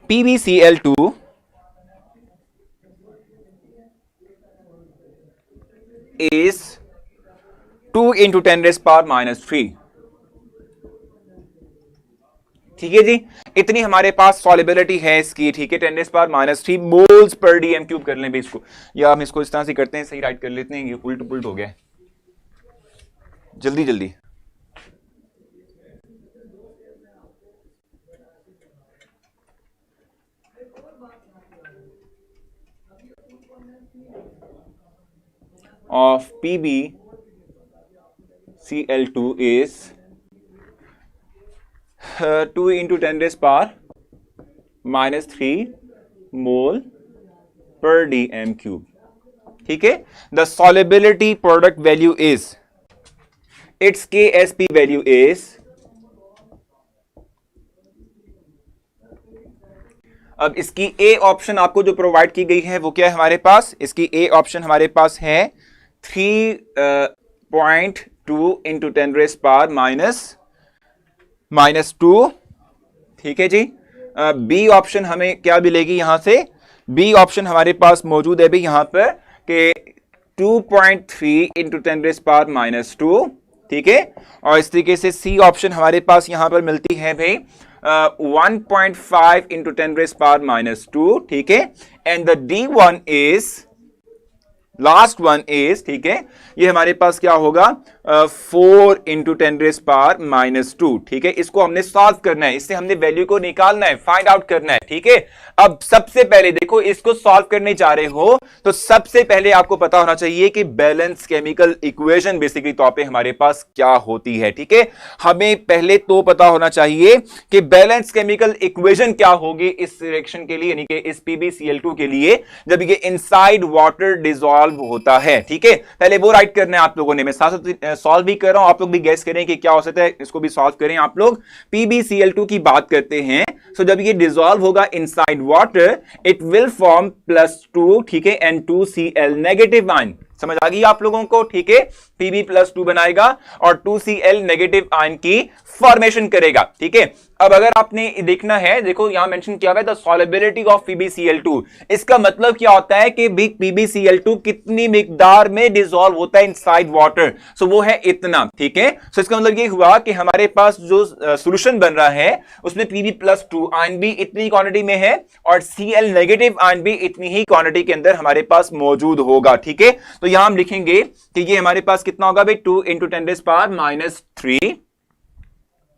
PbCl2 is 2 into 10 raised power minus 3, ठीक है जी। इतनी हमारे पास सॉल्युबिलिटी है इसकी, ठीक है, 10 raised power minus 3 moles per DM cube कर लें भी इसको, या हम इसको इस तरह से करते हैं, सही राइट कर लेते हैं, ये उल्ट पुल्ट हो गया, जल्दी जल्दी। of PbCl2 is 2 into 10 raised power minus 3 mole per dm cube, ठीक है। The solubility product value is, its KSP value is, अब इसकी ए ऑप्शन आपको जो प्रोवाइड की गई है वो क्या है हमारे पास, इसकी ए ऑप्शन हमारे पास है 3.2 इंटू 10 रेज़ पावर माइनस 2, ठीक है जी। बी ऑप्शन हमें क्या मिलेगी यहां से, बी ऑप्शन हमारे पास मौजूद है भी यहां पर कि 2.3 इंटू 10 रेज़ पावर माइनस 2, ठीक है। और इस तरीके से सी ऑप्शन हमारे पास यहां पर मिलती है भाई 1.5 इंटू 10 रेज़ पावर माइनस 2, ठीक है। And the D one is, last one is, ठीक है, ये हमारे पास क्या होगा 4 इंटू 10 रेज़ पावर माइनस 2, ठीक है। इसको हमने सॉल्व करना है, इससे हमने वैल्यू को निकालना है, फाइंड आउट करना है, ठीक है। अब सबसे पहले देखो, इसको सॉल्व करने जा रहे हो तो सबसे पहले आपको पता होना चाहिए कि बैलेंस केमिकल इक्वेशन बेसिकली तौर पे हमारे पास क्या होती है, ठीक है। हमें पहले तो पता होना चाहिए कि बैलेंस केमिकल इक्वेशन क्या होगी इस रिएक्शन के लिए, यानी कि इस PbCl2 के लिए जब ये इनसाइड वाटर डिसॉल्व होता है, ठीक है। पहले वो राइट करना है आप लोगों ने, मैं साथ साथ सॉल्व भी कर रहा हूं, आप लोग भी गैस करें कि क्या हो सकता है, इसको भी सॉल्व करें आप लोग। PbCl2 की बात करते हैं, सो जब ये डिसॉल्व होगा inside water it will form +2, ठीक है, N2Cl नेगेटिव आयन, समझ आ गई आप लोगों को, ठीक है। Pb+2 बनाएगा और 2Cl नेगेटिव आयन की फॉर्मेशन करेगा, ठीक है। अब अगर आपने देखना है, देखो यहां मेंशन किया हुआ है द सॉल्युबिलिटी ऑफ PbCl2, इसका मतलब क्या होता है कि PbCl2 कितनी मिकदार में डिसॉल्व होता है इनसाइड वाटर, सो वो है इतना, ठीक है। सो इसका मतलब ये हुआ कि हमारे पास जो सॉल्यूशन बन रहा है उसमें Pb+2 आयन भी इतनी क्वांटिटी में है और Cl नेगेटिव आयन भी इतनी ही क्वांटिटी के अंदर हमारे पास मौजूद होगा, ठीक है। तो यहां हम लिखेंगे कि ये हमारे पास कितना होगा भाई 2 इंटू 10 रेज़ पावर माइनस 3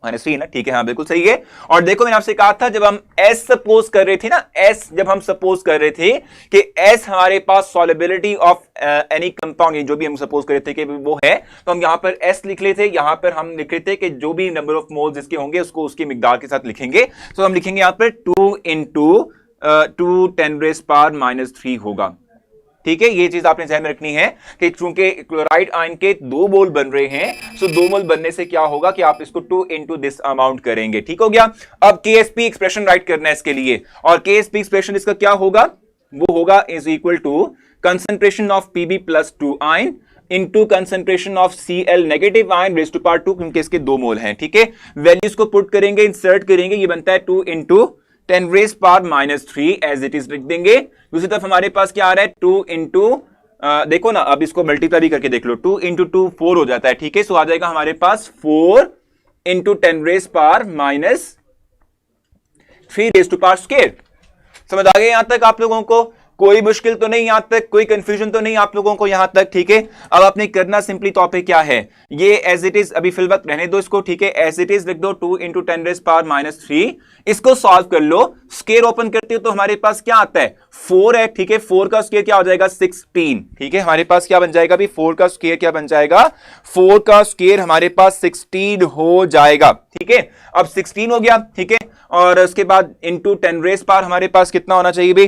ना, ठीक है, हाँ बिल्कुल सही है। और देखो मैंने आपसे कहा था जब हम S सपोज कर रहे थे ना, S जब हम सपोज कर रहे थे कि S हमारे पास सॉल्युबिलिटी ऑफ एनी कंपाउंड, जो भी हम सपोज कर रहे थे कि वो है, तो हम यहां पर S लिख लेते, यहां पर हम लिख रहे थे कि जो भी नंबर ऑफ मोल्स इसके होंगे उसको उसकी मिकदार के साथ लिखेंगे। तो हम लिखेंगे यहां पर 2 इंटू 2 10 रेज़ पावर माइनस 3 होगा, ठीक है। ये चीज आपने ध्यान में रखनी है कि चूंकि क्लोराइड आयन के 2 मोल बन रहे हैं, सो 2 मोल बनने से क्या होगा कि आप इसको 2 इंटू दिस अमाउंट करेंगे, ठीक हो गया। अब KSP एक्सप्रेशन राइट करना है इसके लिए, और KSP एक्सप्रेशन इसका क्या होगा, वो होगा is equal to concentration of Pb+2 ion into concentration of Cl negative ion raise to power 2, क्योंकि इसके 2 मोल हैं, ठीक है। वैल्यूज को पुट करेंगे, इंसर्ट करेंगे, ये बनता है 2 into 10 raise power minus 3 as it is लिख देंगे। दूसरी तरफ हमारे पास क्या आ रहा है 2 इंटू, देखो ना, अब इसको मल्टीप्लाई भी करके देख लो, 2 इंटू 2 4 हो जाता है, ठीक है। सो आ जाएगा हमारे पास 4 into 10 raise power minus 3 raise to power square. समझ आ गया यहां तक आप लोगों को? कोई मुश्किल तो नहीं, यहां तक कोई कंफ्यूजन तो नहीं आप लोगों को यहां तक? ठीक है, अब आपने करना सिंपली टॉपिक क्या है, ये एज इट इज अभी फिल वक्त रहने दो इसको। ठीक है, एज इट इज लिख दो 2 इंटू 10 रेज पावर माइनस 3। इसको सॉल्व कर लो, स्क्वायर ओपन करते हो तो हमारे पास क्या आता है, 4 है। ठीक है, 4 का स्क्वायर क्या हो जाएगा, 16। ठीक है, हमारे पास क्या बन जाएगा भी, 4 का स्क्वायर क्या बन जाएगा, 4 का स्क्वायर हमारे पास 16 हो जाएगा। ठीक है, अब 16 हो गया। ठीक है, और उसके बाद इंटू 10 रेज पावर हमारे पास कितना होना चाहिए भाई,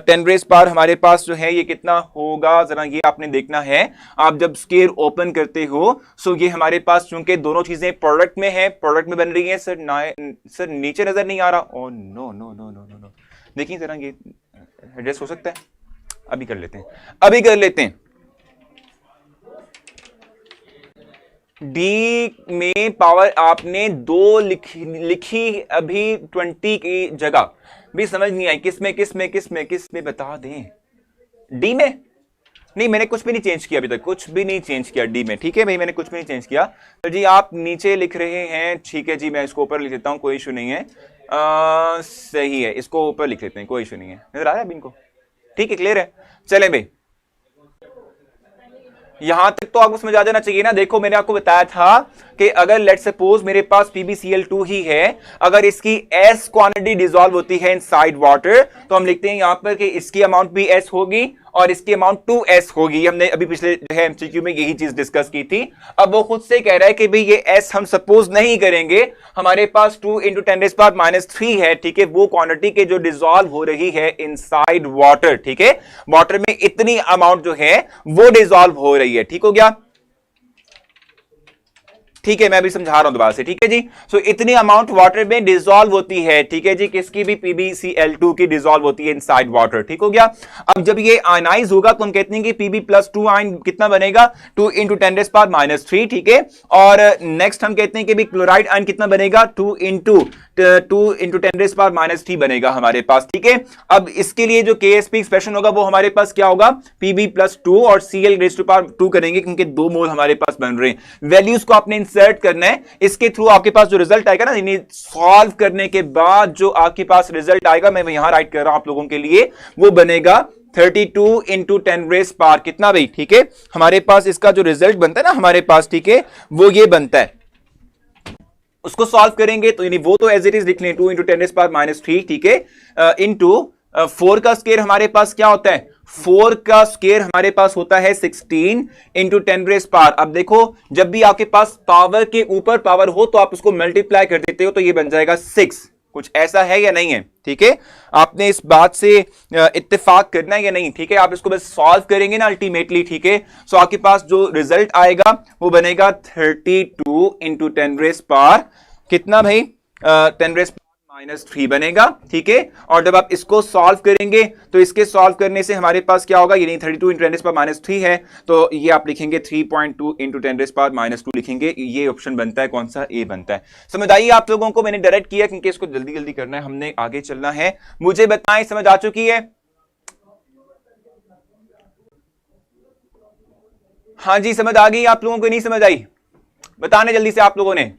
10 रेज पावर हमारे पास जो है ये कितना होगा, जरा ये आपने देखना है। आप जब स्क्वायर ओपन करते हो सो ये हमारे पास चूंकि दोनों चीजें प्रोडक्ट में है, प्रोडक्ट में बन रही है। सर नीचे नजर नहीं आ रहा, oh no no no no no no, देखिए जरा ये एडजस्ट हो सकता है, अभी कर लेते हैं, अभी कर लेते हैं। डी में पावर आपने 2 लिखी अभी 20 की जगह, भी समझ नहीं आई किस में बता दें। डी में नहीं, मैंने कुछ भी नहीं चेंज किया अभी तक, कुछ भी नहीं चेंज किया डी में। ठीक है भाई, मैंने कुछ भी नहीं चेंज किया। तो जी आप नीचे लिख रहे हैं, ठीक है जी, मैं इसको ऊपर लिख देता हूं, कोई इशू नहीं है। सही है, इसको ऊपर लिख लेते हैं, कोई इशू नहीं है। नजर आ रहा है अभी इनको? ठीक है, क्लियर है। चले भाई, यहां तक तो आपको समझ आ जाना चाहिए ना। देखो मैंने आपको बताया था कि अगर लेट्स सपोज मेरे पास PbCl2 ही है, अगर इसकी S क्वांटिटी डिसॉल्व होती है इनसाइड वाटर, तो हम लिखते हैं यहां पर कि इसकी अमाउंट भी S होगी और इसकी अमाउंट 2S होगी। हमने अभी पिछले जो है MCQ में यही चीज डिस्कस की थी। अब वो खुद से कह रहा है कि भाई ये S हम सपोज नहीं करेंगे, हमारे पास 2 इंटू 10 रेज़ पावर माइनस 3 है। ठीक है, वो क्वांटिटी के जो डिसॉल्व हो रही है इनसाइड वाटर। ठीक है, वाटर में इतनी अमाउंट जो है वो डिसॉल्व हो रही है। ठीक हो गया? ठीक है, मैं अभी समझा रहा हूं दोबारा से। ठीक है जी, सो इतनी अमाउंट वाटर में डिसॉल्व होती है। ठीक है जी, किसकी भी, PbCl2 की डिसॉल्व होती है इनसाइड वाटर। ठीक हो गया? अब जब ये आयनाइज होगा तो हम कहते हैं कि Pb+2 आयन कितना बनेगा, 2 इंटू 10 रेज़ पावर माइनस 3। ठीक है, और नेक्स्ट हम कहते हैं कि क्लोराइड आयन कितना बनेगा, 2 इंटू 10 रेज़ पावर माइनस 3 बनेगा हमारे पास। ठीक है, अब इसके लिए जो KSP एक्सप्रेशन होगा वो हमारे पास क्या होगा, Pb+2 और Cl⁻²2 करेंगे, क्योंकि 2 मोल हमारे पास बन रहे हैं। वैल्यूज को आपने इंसर्ट करना है, इसके थ्रू आपके पास जो रिजल्ट आएगा ना, इन्हें सॉल्व करने के बाद जो आपके पास रिजल्ट आएगा, मैं यहां राइट कर रहा हूं आप लोगों के लिए, वो बनेगा 32 इंटू 10 रेज़ पावर कितना भाई। ठीक है, हमारे पास इसका जो रिजल्ट बनता है ना हमारे पास, ठीक है, वो ये बनता है। उसको सॉल्व करेंगे तो यानी वो तो एज इट इज लिख लें, 2 इंटू 10 रेज़ पावर माइनस 3। ठीक है, इंटू 4 का स्क्वायर हमारे पास क्या होता है, 4 का स्क्वायर हमारे पास होता है 16 इंटू 10 रेज़ पावर। अब देखो, जब भी आपके पास पावर के ऊपर पावर हो तो आप उसको मल्टीप्लाई कर देते हो, तो ये बन जाएगा 6। कुछ ऐसा है या नहीं है? ठीक है, आपने इस बात से इत्तेफाक करना है या नहीं? ठीक है, आप इसको बस सॉल्व करेंगे ना अल्टीमेटली। ठीक है, सो आपके पास जो रिजल्ट आएगा वो बनेगा 32 इंटू 10 रेज़ पावर कितना भाई, 10 रेज़ पावर माइनस 3 बनेगा। ठीक है, और जब आप इसको सॉल्व करेंगे तो इसके सॉल्व करने से हमारे पास क्या होगा, यानी 32 इंटू 10 रेज़ पावर माइनस 3 है, तो ये आप लिखेंगे 3.2 इंटू 10 रेज़ पावर माइनस 2 लिखेंगे। ये ऑप्शन बनता है कौन सा, ए बनता है। समझ आई आप लोगों को? मैंने डायरेक्ट किया क्योंकि इसको जल्दी जल्दी करना है, हमने आगे चलना है। मुझे बताएं, समझ आ चुकी है? हाँ जी, समझ आ गई आप लोगों को? नहीं समझ आई? बताने जल्दी से आप लोगों ने,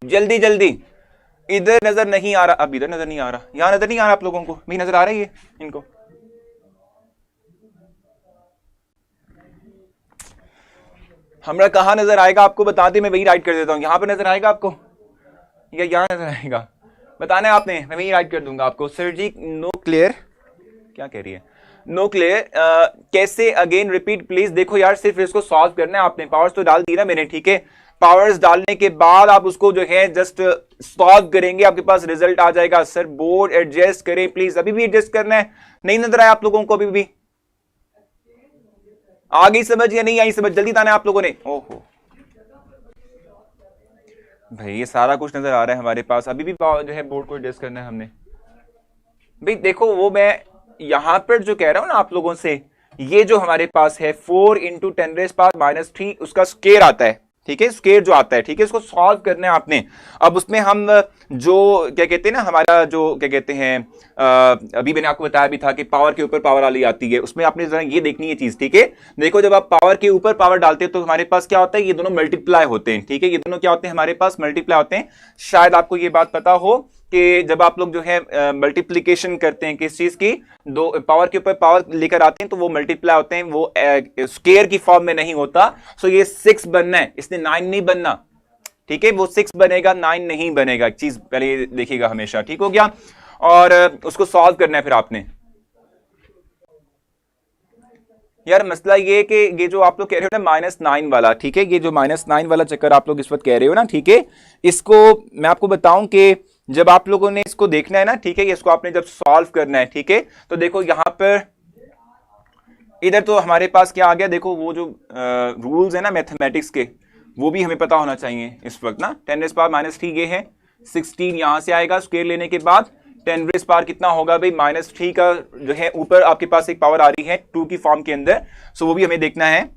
जल्दी जल्दी। इधर नजर नहीं आ रहा, अब इधर नजर नहीं आ रहा, यहां नजर नहीं आ रहा आप लोगों को? भी नजर आ रही है इनको? हमरा कहां नजर आएगा आपको बता दे, मैं वही राइट कर देता हूं। यहां पर नजर आएगा आपको या यहां नजर आएगा? बताना है आपने, मैं वही राइट कर दूंगा आपको। सर जी नो क्लियर, क्या कह रही है? नो क्लियर कैसे, अगेन रिपीट प्लीज। देखो यार, सिर्फ इसको सॉल्व करना है आपने, पावर्स तो डाल दी ना मैंने। ठीक है, पावर्स डालने के बाद आप उसको जो है जस्ट सॉल्व करेंगे, आपके पास रिजल्ट आ जाएगा। सर बोर्ड एडजस्ट करें प्लीज, अभी भी एडजस्ट करना है। नहीं नजर आया आप लोगों को? अभी भी आ गई समझ या नहीं आई समझ? जल्दी बताना है आप लोगों ने। ओहो भाई, ये सारा कुछ नजर आ रहा है हमारे पास, अभी भी जो है बोर्ड को एडजस्ट करना है हमने। भाई देखो, वो मैं यहां पर जो कह रहा हूं ना आप लोगों से, ये जो हमारे पास है 4 इंटू 10 रेज़ पावर माइनस 3, उसका स्क्वायर आता है। ठीक है, स्क्वायर जो आता है, ठीक है, इसको सॉल्व करना है आपने। अब उसमें हम जो क्या कहते हैं ना, हमारा जो क्या कहते हैं, अभी मैंने आपको बताया भी था कि पावर के ऊपर पावर वाली आती है, उसमें आपने जरा ये देखनी है चीज, ठीक है। देखो जब आप पावर के ऊपर पावर डालते हो तो हमारे पास क्या होता है, ये दोनों मल्टीप्लाई होते हैं, ठीक है, ये दोनों क्या होते हैं, हमारे पास मल्टीप्लाई होते हैं। शायद आपको ये बात पता हो कि जब आप लोग जो है मल्टीप्लीकेशन करते हैं किस चीज की, दो पावर के ऊपर पावर लेकर आते हैं तो वो मल्टीप्लाई होते हैं, वो स्क्वायर की फॉर्म में नहीं होता। सो ये 6 बनना है, इसने 9 नहीं बनना, ठीक है, वो 6 बनेगा, 9 नहीं बनेगा। एक चीज पहले देखिएगा हमेशा, ठीक हो गया। और उसको सॉल्व करना है फिर आपने। यार मसला ये कि ये जो आप लोग कह रहे हो ना -9 वाला, ठीक है, ये जो -9 वाला चक्कर आप लोग इस वक्त कह रहे हो ना, ठीक है, इसको मैं आपको बताऊं कि जब आप लोगों ने इसको देखना है ना, ठीक है, इसको आपने जब सॉल्व करना है, ठीक है, तो देखो यहां पर इधर तो हमारे पास क्या आ गया, देखो वो जो रूल्स है ना मैथमेटिक्स के, वो भी हमें पता होना चाहिए इस वक्त ना। 10⁻³ ये है, 16 यहां से आएगा स्क्वायर लेने के बाद, 10⁻³ कितना होगा भाई, -3 का जो है ऊपर आपके पास एक पावर आ रही है 2 की फॉर्म के अंदर, सो वो भी हमें देखना है।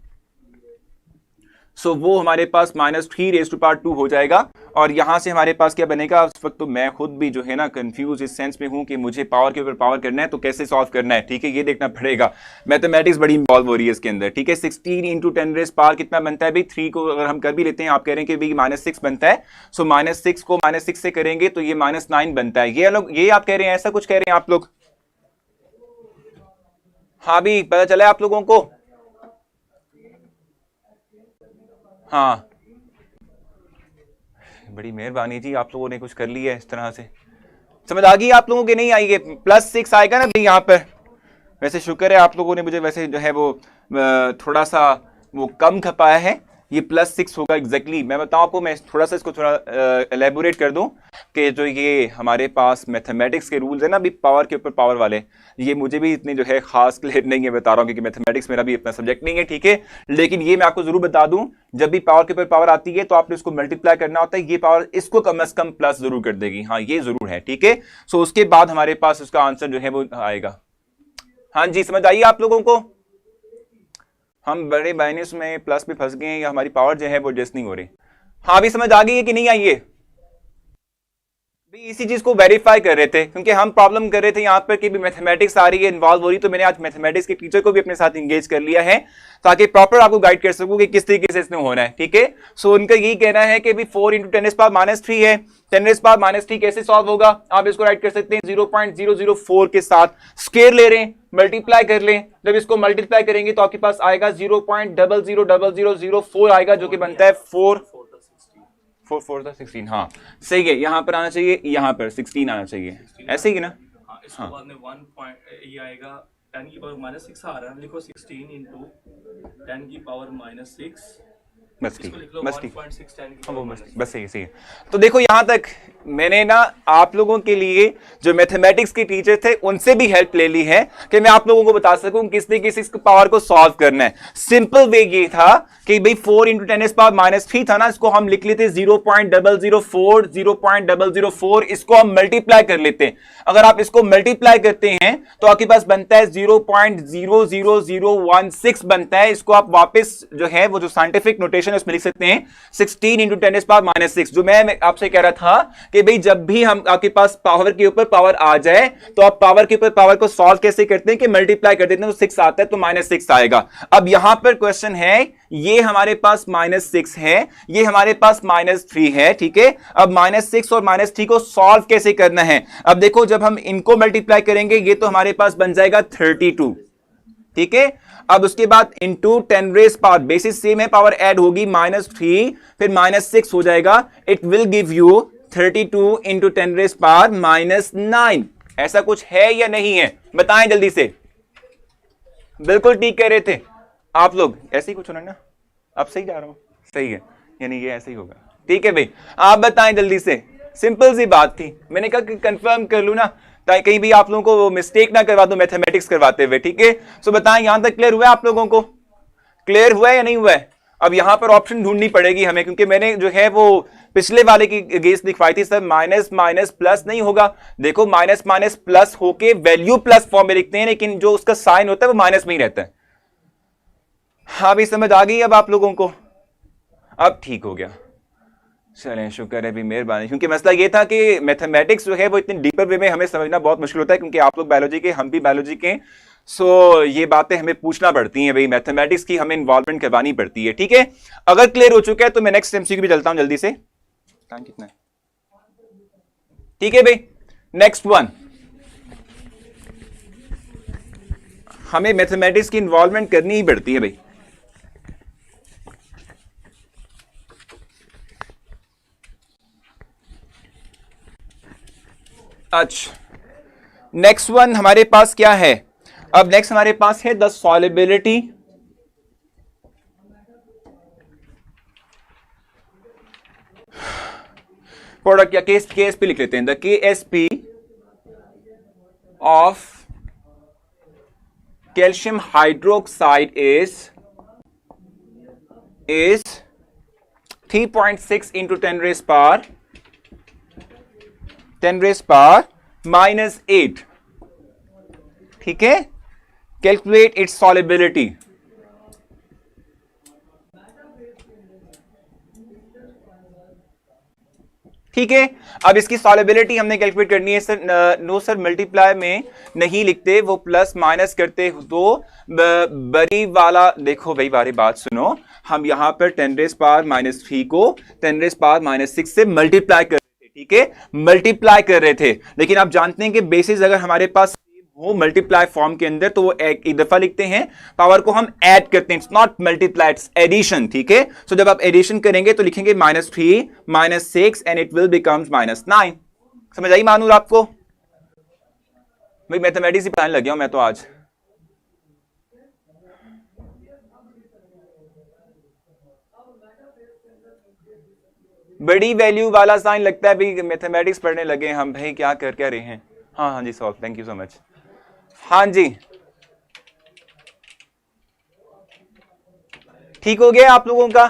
सो वो हमारे पास -3⁻² हो जाएगा। और यहां से हमारे पास क्या बनेगा, उस वक्त तो मैं खुद भी जो है ना कंफ्यूज इस सेंस में हूं कि मुझे पावर के ऊपर पावर करना है तो कैसे सॉल्व करना है, ठीक है, ये देखना पड़ेगा। मैथमेटिक्स बड़ी इन्वॉल्व हो रही है इसके अंदर, ठीक है। 16 × 10⁻³ कितना बनता है भाई, 3 को अगर हम कर भी लेते हैं, आप कह रहे हैं कि भाई -6 बनता है, सो -6 को -6 से करेंगे तो ये -9 बनता है। ये लोग ये आप कह रहे हैं, ऐसा कुछ कह रहे हैं आप लोग? हाँ भी पता चला है आप लोगों को? हाँ बड़ी मेहरबानी जी, आप लोगों ने कुछ कर लिया है इस तरह से। समझ आ गई आप लोगों के? नहीं आई है, +6 आएगा ना भाई यहाँ पर। वैसे शुक्र है आप लोगों ने मुझे वैसे जो है वो थोड़ा सा वो कम खपाया है, ये +6 होगा एग्जैक्टली। मैं बताऊं आपको, मैं थोड़ा सा इसको थोड़ा एलेबोरेट कर दूं कि जो ये हमारे पास मैथमेटिक्स के रूल्स है ना, अभी पावर के ऊपर पावर वाले, ये मुझे भी इतने जो है खास क्लियर नहीं है, बता रहा हूं, क्योंकि मैथमेटिक्स मेरा भी इतना सब्जेक्ट नहीं है, ठीक है। लेकिन ये मैं आपको जरूर बता दूं, जब भी पावर के ऊपर पावर आती है तो आपने इसको मल्टीप्लाई करना होता है, ये पावर इसको कम से कम प्लस जरूर कर देगी, हाँ ये जरूर है, ठीक है। सो उसके बाद हमारे पास उसका आंसर जो है वो आएगा। हाँ जी समझ आइए आप लोगों को? हम बड़े माइनस में प्लस में फंस गए हैं, या हमारी पावर जो है वो एडजस्ट नहीं हो रही। हाँ भी समझ आ गई है कि नहीं आई है? इसी चीज को वेरीफाई कर रहे थे, क्योंकि हम प्रॉब्लम कर रहे थे यहाँ पर कि भी मैथमेटिक्स आ रही है, इन्वॉल्व हो रही, तो मैंने आज मैथमेटिक्स के टीचर को भी अपने साथ इंगेज कर लिया है ताकि प्रॉपर आपको गाइड कर सकूं कि किस तरीके से इसमें होना है, ठीक है। सो उनका यही कहना है कि भी 4 × 10⁻³ है, 10⁻³ कैसे सॉल्व होगा, आप इसको राइट कर सकते हैं 0.004 के साथ, स्क्वायर ले रहे हैं, मल्टीप्लाई कर लें, जब इसको मल्टीप्लाई करेंगे तो आपके पास आएगा 0.000004 आएगा, जो कि बनता है 4 4 16। हाँ सही है, यहां पर आना चाहिए, यहां पर 16 आना चाहिए, ऐसे ही ना। हाँ बाद में 1 पॉइंट ये आएगा 10 की पावर -6 आ रहा है, लिखो 16 × 10 की पावर -6, बस ठीक, बस ठीक, 1.6 बस सही है। तो देखो यहां तक मैंने ना आप लोगों के लिए जो मैथमेटिक्स के टीचर थे उनसे भी हेल्प ले ली है कि मैं आप लोगों को बता सकूं किस तरीके से इस पावर को सॉल्व करना है। सिंपल वे ये था कि भाई 4 × 10⁻³ था ना, इसको हम लिख लेते 0.004, इसको हम मल्टीप्लाई कर लेते हैं। अगर आप इसको मल्टीप्लाई करते हैं तो आपके पास बनता है 0.00016 बनता है। इसको आप वापस जो है वो जो साइंटिफिक नोटेशन है उसमें लिख सकते हैं 16 × 10⁻⁶। जो मैं आपसे कह रहा था कि भाई जब भी हम आपके पास पावर के ऊपर पावर आ जाए तो आप पावर के ऊपर पावर को सॉल्व कैसे करते हैं कि मल्टीप्लाई कर देते हैं, तो 6 आता है तो -6 आएगा। अब यहां पर क्वेश्चन है, ये हमारे पास -6 है, ये हमारे पास -3 है, ठीक है। अब -6 और -3 को सॉल्व कैसे करना है? अब देखो जब हम इनको मल्टीप्लाई करेंगे ये तो हमारे पास बन जाएगा 32, ठीक है। अब उसके बाद इंटू 10⁻, बेसिस सेम है, पावर ऐड होगी -3 फिर -6 हो जाएगा, इट विल गिव यू 32 × 10⁻⁹। ऐसा कुछ है या नहीं है, बताएं जल्दी से। बिल्कुल ठीक कह रहे थे आप लोग, ऐसे ही कुछ होना ना, अब सही जा रहा हूं, सही है, यानी ये ऐसे ही होगा, ठीक है भाई। आप बताएं जल्दी से, सिंपल सी बात थी, मैंने कहा कि कंफर्म कर लूं ना, ताकि कहीं भी आप लोगों को मिस्टेक ना करवा दो मैथमेटिक्स करवाते हुए, ठीक है। सो बताएं यहां तक क्लियर हुआ आप लोगों को? क्लियर हुआ है या नहीं हुआ है? अब यहां पर ऑप्शन ढूंढनी पड़ेगी हमें, क्योंकि मैंने जो है वो पिछले वाले की गेस दिखवाई थी सर, माइनस माइनस प्लस नहीं होगा। देखो माइनस माइनस प्लस होके वैल्यू प्लस फॉर्म में लिखते हैं, लेकिन जो उसका साइन होता है वो माइनस में ही रहता है। हाँ भी समझ आ गई अब आप लोगों को? अब ठीक हो गया। चलें, शुक्र है भी, मेहरबानी। क्योंकि मसला ये था कि मैथमेटिक्स जो है वो इतनी डीपर वे में हमें समझना बहुत मुश्किल होता है, क्योंकि आप लोग बायोलॉजी के, हम भी बायोलॉजी के, सो ये बातें हमें पूछना पड़ती हैं भाई, मैथमेटिक्स की हमें इन्वॉल्वमेंट करवानी पड़ती है। ठीक है, अगर क्लियर हो चुका है तो मैं नेक्स्ट एमसीक्यू भी चलता हूं जल्दी से। टाइम कितना है? ठीक है भाई, नेक्स्ट वन। हमें मैथमेटिक्स की इन्वॉल्वमेंट करनी ही पड़ती है भाई। अच्छा, नेक्स्ट वन हमारे पास क्या है? अब नेक्स्ट हमारे पास है द सॉलिबिलिटी प्रोडक्ट, या केएसपी लिख लेते हैं, the Ksp of calcium hydroxide is 3.6 into 10 raised power -8। ठीक है, कैलकुलेट इट्स सॉलिबिलिटी। ठीक है, अब इसकी सॉलिबिलिटी हमने कैलकुलेट करनी है सर। नो सर, मल्टीप्लाई में नहीं लिखते, वो प्लस माइनस करते तो बड़ी वाला, देखो भाई बारी बात सुनो, हम यहां पर 10 raised power -3 को 10 raised power -6 से मल्टीप्लाई कर रहे थे। ठीक है, मल्टीप्लाई कर रहे थे, लेकिन आप जानते हैं कि बेसिस अगर हमारे पास हो मल्टीप्लाई फॉर्म के अंदर तो वो एक दफा लिखते हैं, पावर को हम ऐड करते हैं, it's not multiply, it's addition. ठीक है, सो जब आप एडिशन करेंगे तो लिखेंगे -3 -6 एंड इट विल बिकम्स -9। समझ आई मानूर आपको? भाई मैथमेटिक्स ही पढ़ाने लग गया हूं मैं तो आज। बड़ी वैल्यू वाला साइन लगता है भाई, मैथमेटिक्स पढ़ने लगे हम भाई, क्या कर क्या रहे हैं। हाँ हाँ जी, solve, thank you so much. हाँ जी, ठीक हो गया आप लोगों का?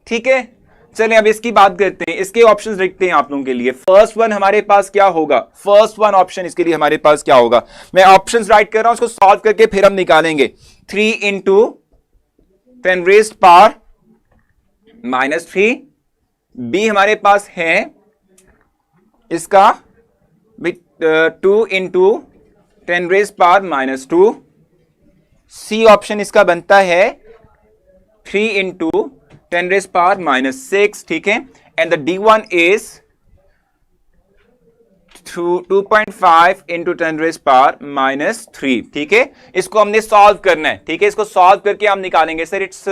ठीक है, चलें अब इसकी बात करते हैं, इसके ऑप्शंस लिखते हैं आप लोगों के लिए। फर्स्ट वन हमारे पास क्या होगा? फर्स्ट वन ऑप्शन इसके लिए हमारे पास क्या होगा? मैं ऑप्शंस राइट कर रहा हूं, उसको सॉल्व करके फिर हम निकालेंगे। 3 into 10 raised power -3। बी हमारे पास है इसका 2 into 10 raised power -2। C option इसका बनता है 3 into 10 raised power -6। ठीक है, and the D1 is 2.5 into 10 raised power -3। ठीक है, इसको हमने सॉल्व करना है। ठीक है, इसको सॉल्व करके हम निकालेंगे। Sir it's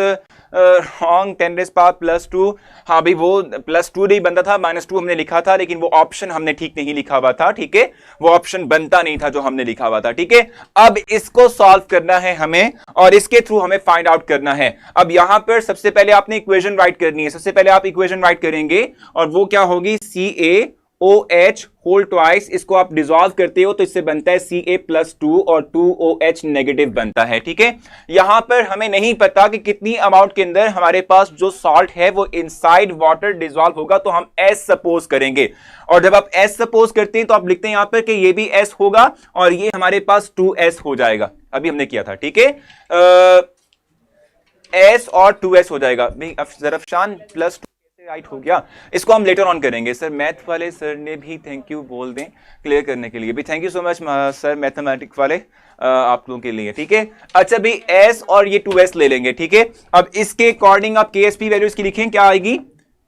wrong, 10 raised power +2। हाँ भाई, वो +2 नहीं बनता था, -2 हमने लिखा था, लेकिन वो ऑप्शन हमने ठीक नहीं लिखा हुआ था। ठीक है, वो ऑप्शन बनता नहीं था जो हमने लिखा हुआ था। ठीक है, अब इसको सॉल्व करना है हमें, और इसके थ्रू हमें फाइंड आउट करना है। अब यहां पर सबसे पहले आपने इक्वेशन राइट करनी है। सबसे पहले आप इक्वेशन राइट करेंगे, और वो क्या होगी? CaOH whole twice. इसको आप डिसॉल्व करते हो तो इससे बनता है Ca+2 और 2OH नेगेटिव बनता है। ठीक है, यहां पर हमें नहीं पता कि कितनी अमाउंट के अंदर हमारे पास जो सॉल्ट है वो इनसाइड वाटर डिसॉल्व होगा, तो हम S सपोज करेंगे। और जब आप S सपोज करते हैं तो आप लिखते हैं यहां पर कि ये भी S होगा और ये हमारे पास 2S हो जाएगा। अभी हमने किया था। ठीक है, S और 2S हो जाएगा। जरफशान +2 राइट हो गया, इसको हम लेटर ऑन करेंगे। सर मैथ वाले सर ने भी थैंक यू बोल दें क्लियर करने के लिए भी। Thank you so much sir, mathematics वाले आप लोगों के लिए। ठीक है, अच्छा भी S और ये 2S ले लेंगे। ठीक है, अब इसके अकॉर्डिंग आप KSP वैल्यू इसकी लिखें, क्या आएगी?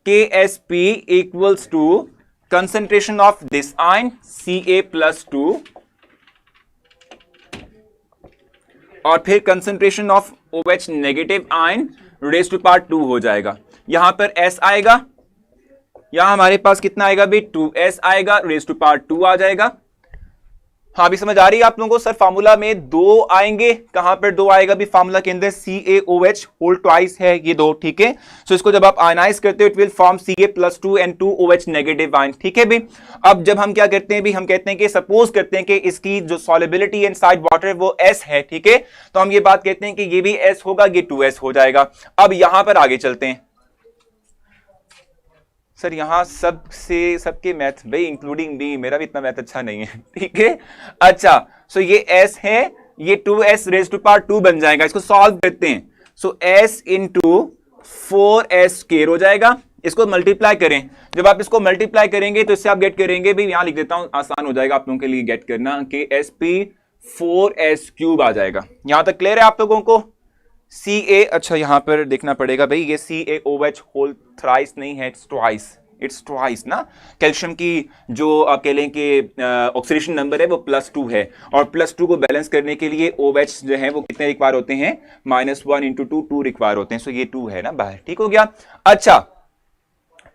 KSP equals to concentration of this ion Ca+2 और फिर concentration of OH negative ion raise to power 2 हो जाएगा। यहां पर S आएगा, यहां हमारे पास कितना आएगा भी? 2S आएगा, रेज़ टू पावर 2 आ जाएगा। हाँ भी समझ आ रही है आप लोगों को? सर फार्मूला में 2 आएंगे, कहां पर 2 आएगा भी? फार्मूला के अंदर CaOH होल ट्वाइस है ये 2। ठीक है, सो इसको जब आप आयनाइज करते हो it will form Ca+2 and 2OH negative ion. ठीक है भी, अब जब हम क्या करते हैं भी, हम कहते हैं कि सपोज करते हैं कि इसकी जो सॉलिबिलिटी इनसाइड वाटर वो S है। ठीक है, तो हम ये बात कहते हैं कि ये भी S होगा, ये 2S हो जाएगा। अब यहां पर आगे चलते हैं। सर यहां सबके मैथ भाई इंक्लूडिंग बी, मेरा भी इतना मैथ अच्छा नहीं है। ठीक है, अच्छा सो ये S है, ये 2S रेज़ टू पावर 2 बन जाएगा। इसको सॉल्व करते हैं। सो s इंटू 4s स्क्वायर हो जाएगा। इसको मल्टीप्लाई करें, जब आप इसको मल्टीप्लाई करेंगे तो इससे आप गेट करेंगे भी, यहां लिख देता हूं आसान हो जाएगा आप लोगों के लिए गेट करना, कि sp 4s क्यूब आ जाएगा। यहां तक क्लियर है आप लोगों को? Ca, अच्छा यहां पर देखना पड़ेगा भाई, ये CaOH होल थ्राइस नहीं है, इट्स ट्वाइस ना। कैल्शियम की जो आप कह लें कि ऑक्सीडेशन नंबर है वो +2 है, और +2 को बैलेंस करने के लिए OH जो है वो कितने रिक्वायर होते हैं? -1 इंटू 2 रिक्वायर होते हैं। सो ये 2 है ना बाहर, ठीक हो गया। अच्छा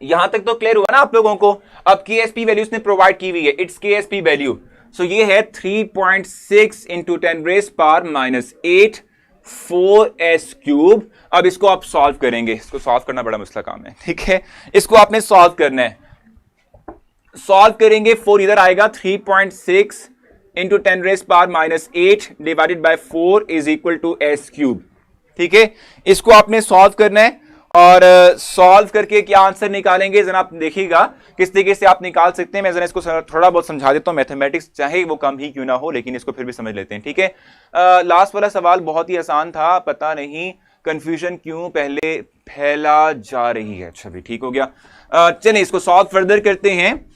यहां तक तो क्लियर हुआ ना आप लोगों को? अब KSP वैल्यू उसने प्रोवाइड की हुई है, इट्स KSP वैल्यू। सो ये है 3.6 इंटू 10⁻⁸ 4s क्यूब। अब इसको आप सॉल्व करेंगे, इसको सॉल्व करना बड़ा मुश्किल काम है, ठीक है। इसको आपने सॉल्व करना है, सॉल्व करेंगे 4 इधर आएगा, 3.6 into 10⁻⁸ divided by 4 is equal to s cube, ठीक है। इसको आपने सॉल्व करना है, और सॉल्व करके क्या आंसर निकालेंगे जरा आप देखिएगा किस तरीके से आप निकाल सकते हैं। मैं जरा इसको थोड़ा बहुत समझा देता हूं, मैथमेटिक्स चाहे वो कम ही क्यों ना हो, लेकिन इसको फिर भी समझ लेते हैं, ठीक है। लास्ट वाला सवाल बहुत ही आसान था, पता नहीं कंफ्यूजन क्यों पहले फैला जा रही है। अच्छा भी ठीक हो गया। चलिए इसको सॉल्व फर्दर करते हैं।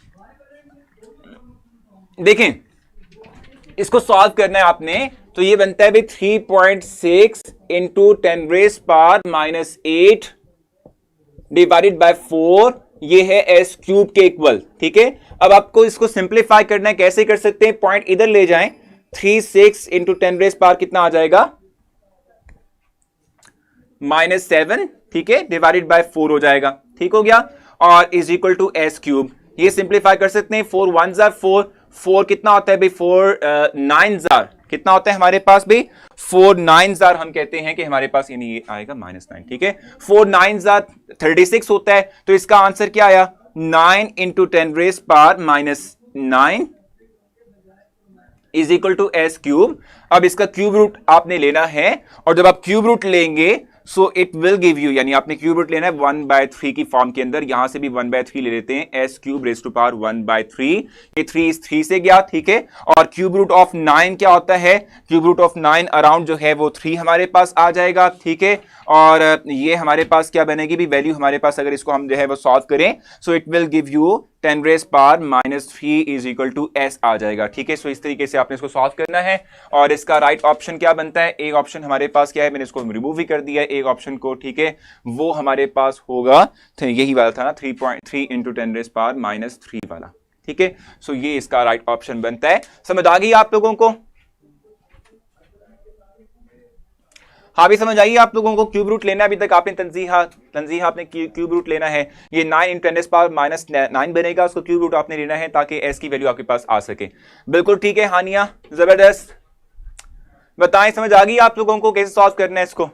देखें इसको सॉल्व करना है आपने, तो ये बनता है भाई 3.6 इंटू 10⁻⁸ डिवाइडेड बाय 4, ये है s क्यूब के इक्वल, ठीक है। अब आपको इसको सिंप्लीफाई करना है, कैसे कर सकते हैं? पॉइंट इधर ले जाएं, 36 इंटू 10⁻⁻ कितना आ जाएगा? -7, ठीक है, डिवाइडेड बाय 4 हो जाएगा, ठीक हो गया, और is equal to s cube. ये सिंप्लीफाई कर सकते हैं, 4 1 4, 4 कितना होता है भाई? 4 9 कितना होता है हमारे पास भाई? 4 9 हम कहते हैं कि हमारे पास यानी ये आएगा -9, ठीक है। 4 9 36 होता है, तो इसका आंसर क्या आया? 9 into 10⁻⁹ is equal to s cube. अब इसका क्यूब रूट आपने लेना है, और जब आप क्यूब रूट लेंगे सो इट विल गिव यू, यानी आपने क्यूब रूट लेना है 1/3 की फॉर्म के अंदर, यहां से भी 1/3 ले लेते हैं, s cube raise to power 1/3, ये 3 से गया, ठीक है। और क्यूब रूट ऑफ 9 क्या होता है? क्यूब रूट ऑफ 9 अराउंड जो है वो 3 हमारे पास आ जाएगा, ठीक है। और ये हमारे पास क्या बनेगी भी वैल्यू हमारे पास, अगर इसको हम जो है वो सॉल्व करें, so it will give you 10⁻⁻³ is equal to s आ जाएगा, ठीक है। सो इस तरीके से आपने इसको सॉल्व करना है, और इसका राइट ऑप्शन क्या बनता है? एक ऑप्शन हमारे पास क्या है, मैंने इसको रिमूव भी कर दिया है एक ऑप्शन को, ठीक है, वो हमारे पास होगा, तो यही वाला था ना 3.3 इंटू 10⁻⁻³ वाला, ठीक है। सो ये इसका राइट ऑप्शन बनता है। समझ आ गई आप लोगों को? हाँ भी समझ आइए आप लोगों को? क्यूब रूट लेना, अभी तक आपने तंजीहा आपने क्यूब रूट लेना है, ये 9 इंटू 10⁻⁹ बनेगा, उसको क्यूब रूट आपने लेना है ताकि s की वैल्यू आपके पास आ सके। बिल्कुल ठीक है हानिया, जबरदस्त। बताएं समझ आ गई आप लोगों को कैसे सॉल्व करना है इसको?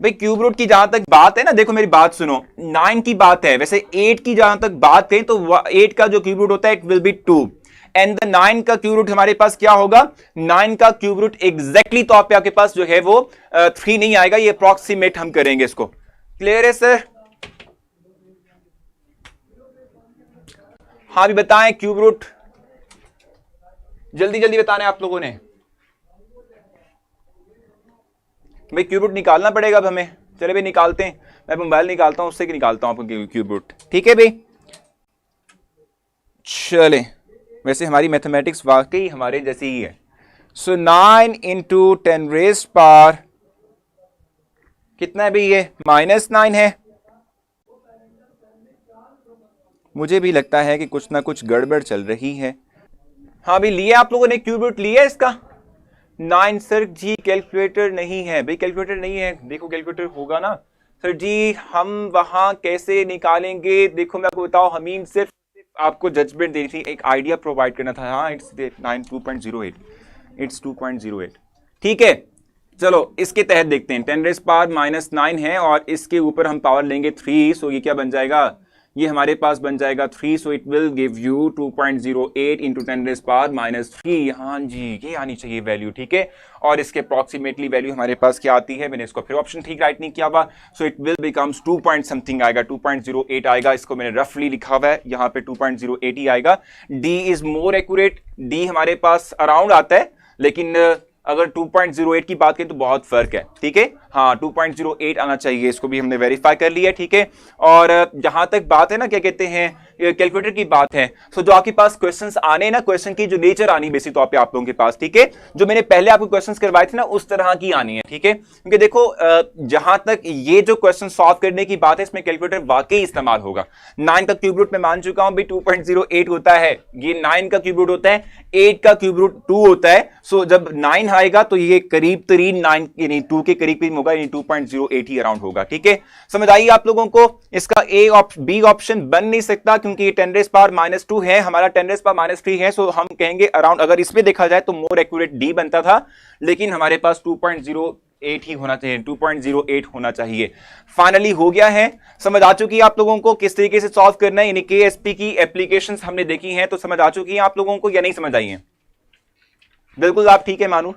भाई क्यूब रूट की जहां तक बात है ना, देखो मेरी बात सुनो, 9 की बात है, वैसे 8 की जहां तक बात करें तो 8 का जो क्यूब रूट होता है it will be 2, and the 9 का क्यूब रूट हमारे पास क्या होगा? 9 का क्यूब रूट एग्जैक्टली तौर पे आपके पास जो है वो 3 नहीं आएगा, ये अप्रॉक्सीमेट हम करेंगे इसको। क्लियर है सर? हाँ भी बताएं क्यूब रूट, जल्दी जल्दी बताना है आप लोगों ने। भाई क्यूब रूट निकालना पड़ेगा अब हमें, चले भाई निकालते हैं, मैं मोबाइल निकालता हूं, उससे निकालता हूं आपको क्यूब रूट, ठीक है भाई। चले, वैसे हमारी मैथमेटिक्स वाकई हमारे जैसी ही है। सो 9 इंटू 10⁻⁻ कितना है भाई? ये -9 है। मुझे भी लगता है कि कुछ ना कुछ गड़बड़ चल रही है। हाँ भाई लिया आप लोगों ने क्यूब रूट लिया इसका? 9 सर जी कैलकुलेटर नहीं है भाई, कैलकुलेटर नहीं है, देखो कैलकुलेटर होगा ना सर जी, हम वहां कैसे निकालेंगे? देखो मैं आपको बताऊं, हमीन सिर्फ आपको जजमेंट देनी थी, एक आइडिया प्रोवाइड करना था। हाँ इट्स 2.08, इट्स 2.08, ठीक है। चलो इसके तहत देखते हैं, 10⁻⁻9 है और इसके ऊपर हम पावर लेंगे 3, सो ये क्या बन जाएगा? ये हमारे पास बन जाएगा 3, सो it will give you 2.08 into 10⁻⁻3। हाँ जी, ये आनी चाहिए वैल्यू, ठीक है। और इसके अप्रॉक्सीमेटली वैल्यू हमारे पास क्या आती है, मैंने इसको फिर ऑप्शन ठीक राइट नहीं किया हुआ, सो it will becomes 2 point something आएगा, 2.08 आएगा। इसको मैंने रफली लिखा हुआ है, यहाँ पे 2.08 ही आएगा। D is more accurate, D हमारे पास अराउंड आता है, लेकिन अगर 2.08 की बात करें तो बहुत फर्क है, ठीक है। हाँ, 2.08 आना चाहिए, इसको भी हमने वेरीफाई कर लिया, ठीक है। और जहां तक बात है ना, क्या कहते हैं, कैलकुलेटर की बात है, सो जो आपके पास क्वेश्चंस आने ना, क्वेश्चन की जो नेचर आनी बेसिक तौर पे आप लोगों के पास, ठीक है, जो मैंने पहले आपको क्वेश्चंस करवाए थे ना, उस तरह की आनी है, ठीक है। क्योंकि देखो जहां तक ये जो क्वेश्चन सॉल्व करने की बात है, इसमें कैलकुलेटर वाकई इस्तेमाल होगा। 9 का क्यूब रूट मैं मान चुका हूं भाई 2.08 होता है, ये 9 का क्यूब रूट होता है, 8 का क्यूब रूट 2 होता है। सो जब 9 आएगा तो ये करीब तरीन 9 यानी 2 के करीब होगा, यानी 2.08 ही अराउंड होगा, ठीक है। समझ आई आप लोगों को? इसका बी ऑप्शन बन नहीं सकता, क्योंकि ये 10⁻⁻2 है, हमारा 10⁻⁻3 है। सो हम कहेंगे अराउंड, अगर इसमें देखा जाए तो मोर एक्यूरेट डी बनता था, लेकिन हमारे पास 2.08 ही होना चाहिए, 2.08 होना चाहिए। फाइनली हो गया है, समझ आ चुकी है आप लोगों को किस तरीके से सॉल्व करना है, यानी केएसपी की एप्लीकेशंस हमने देखी हैं, तो समझ आ चुकी है आप लोगों को या नहीं समझ आई है? बिल्कुल आप ठीक है मानू,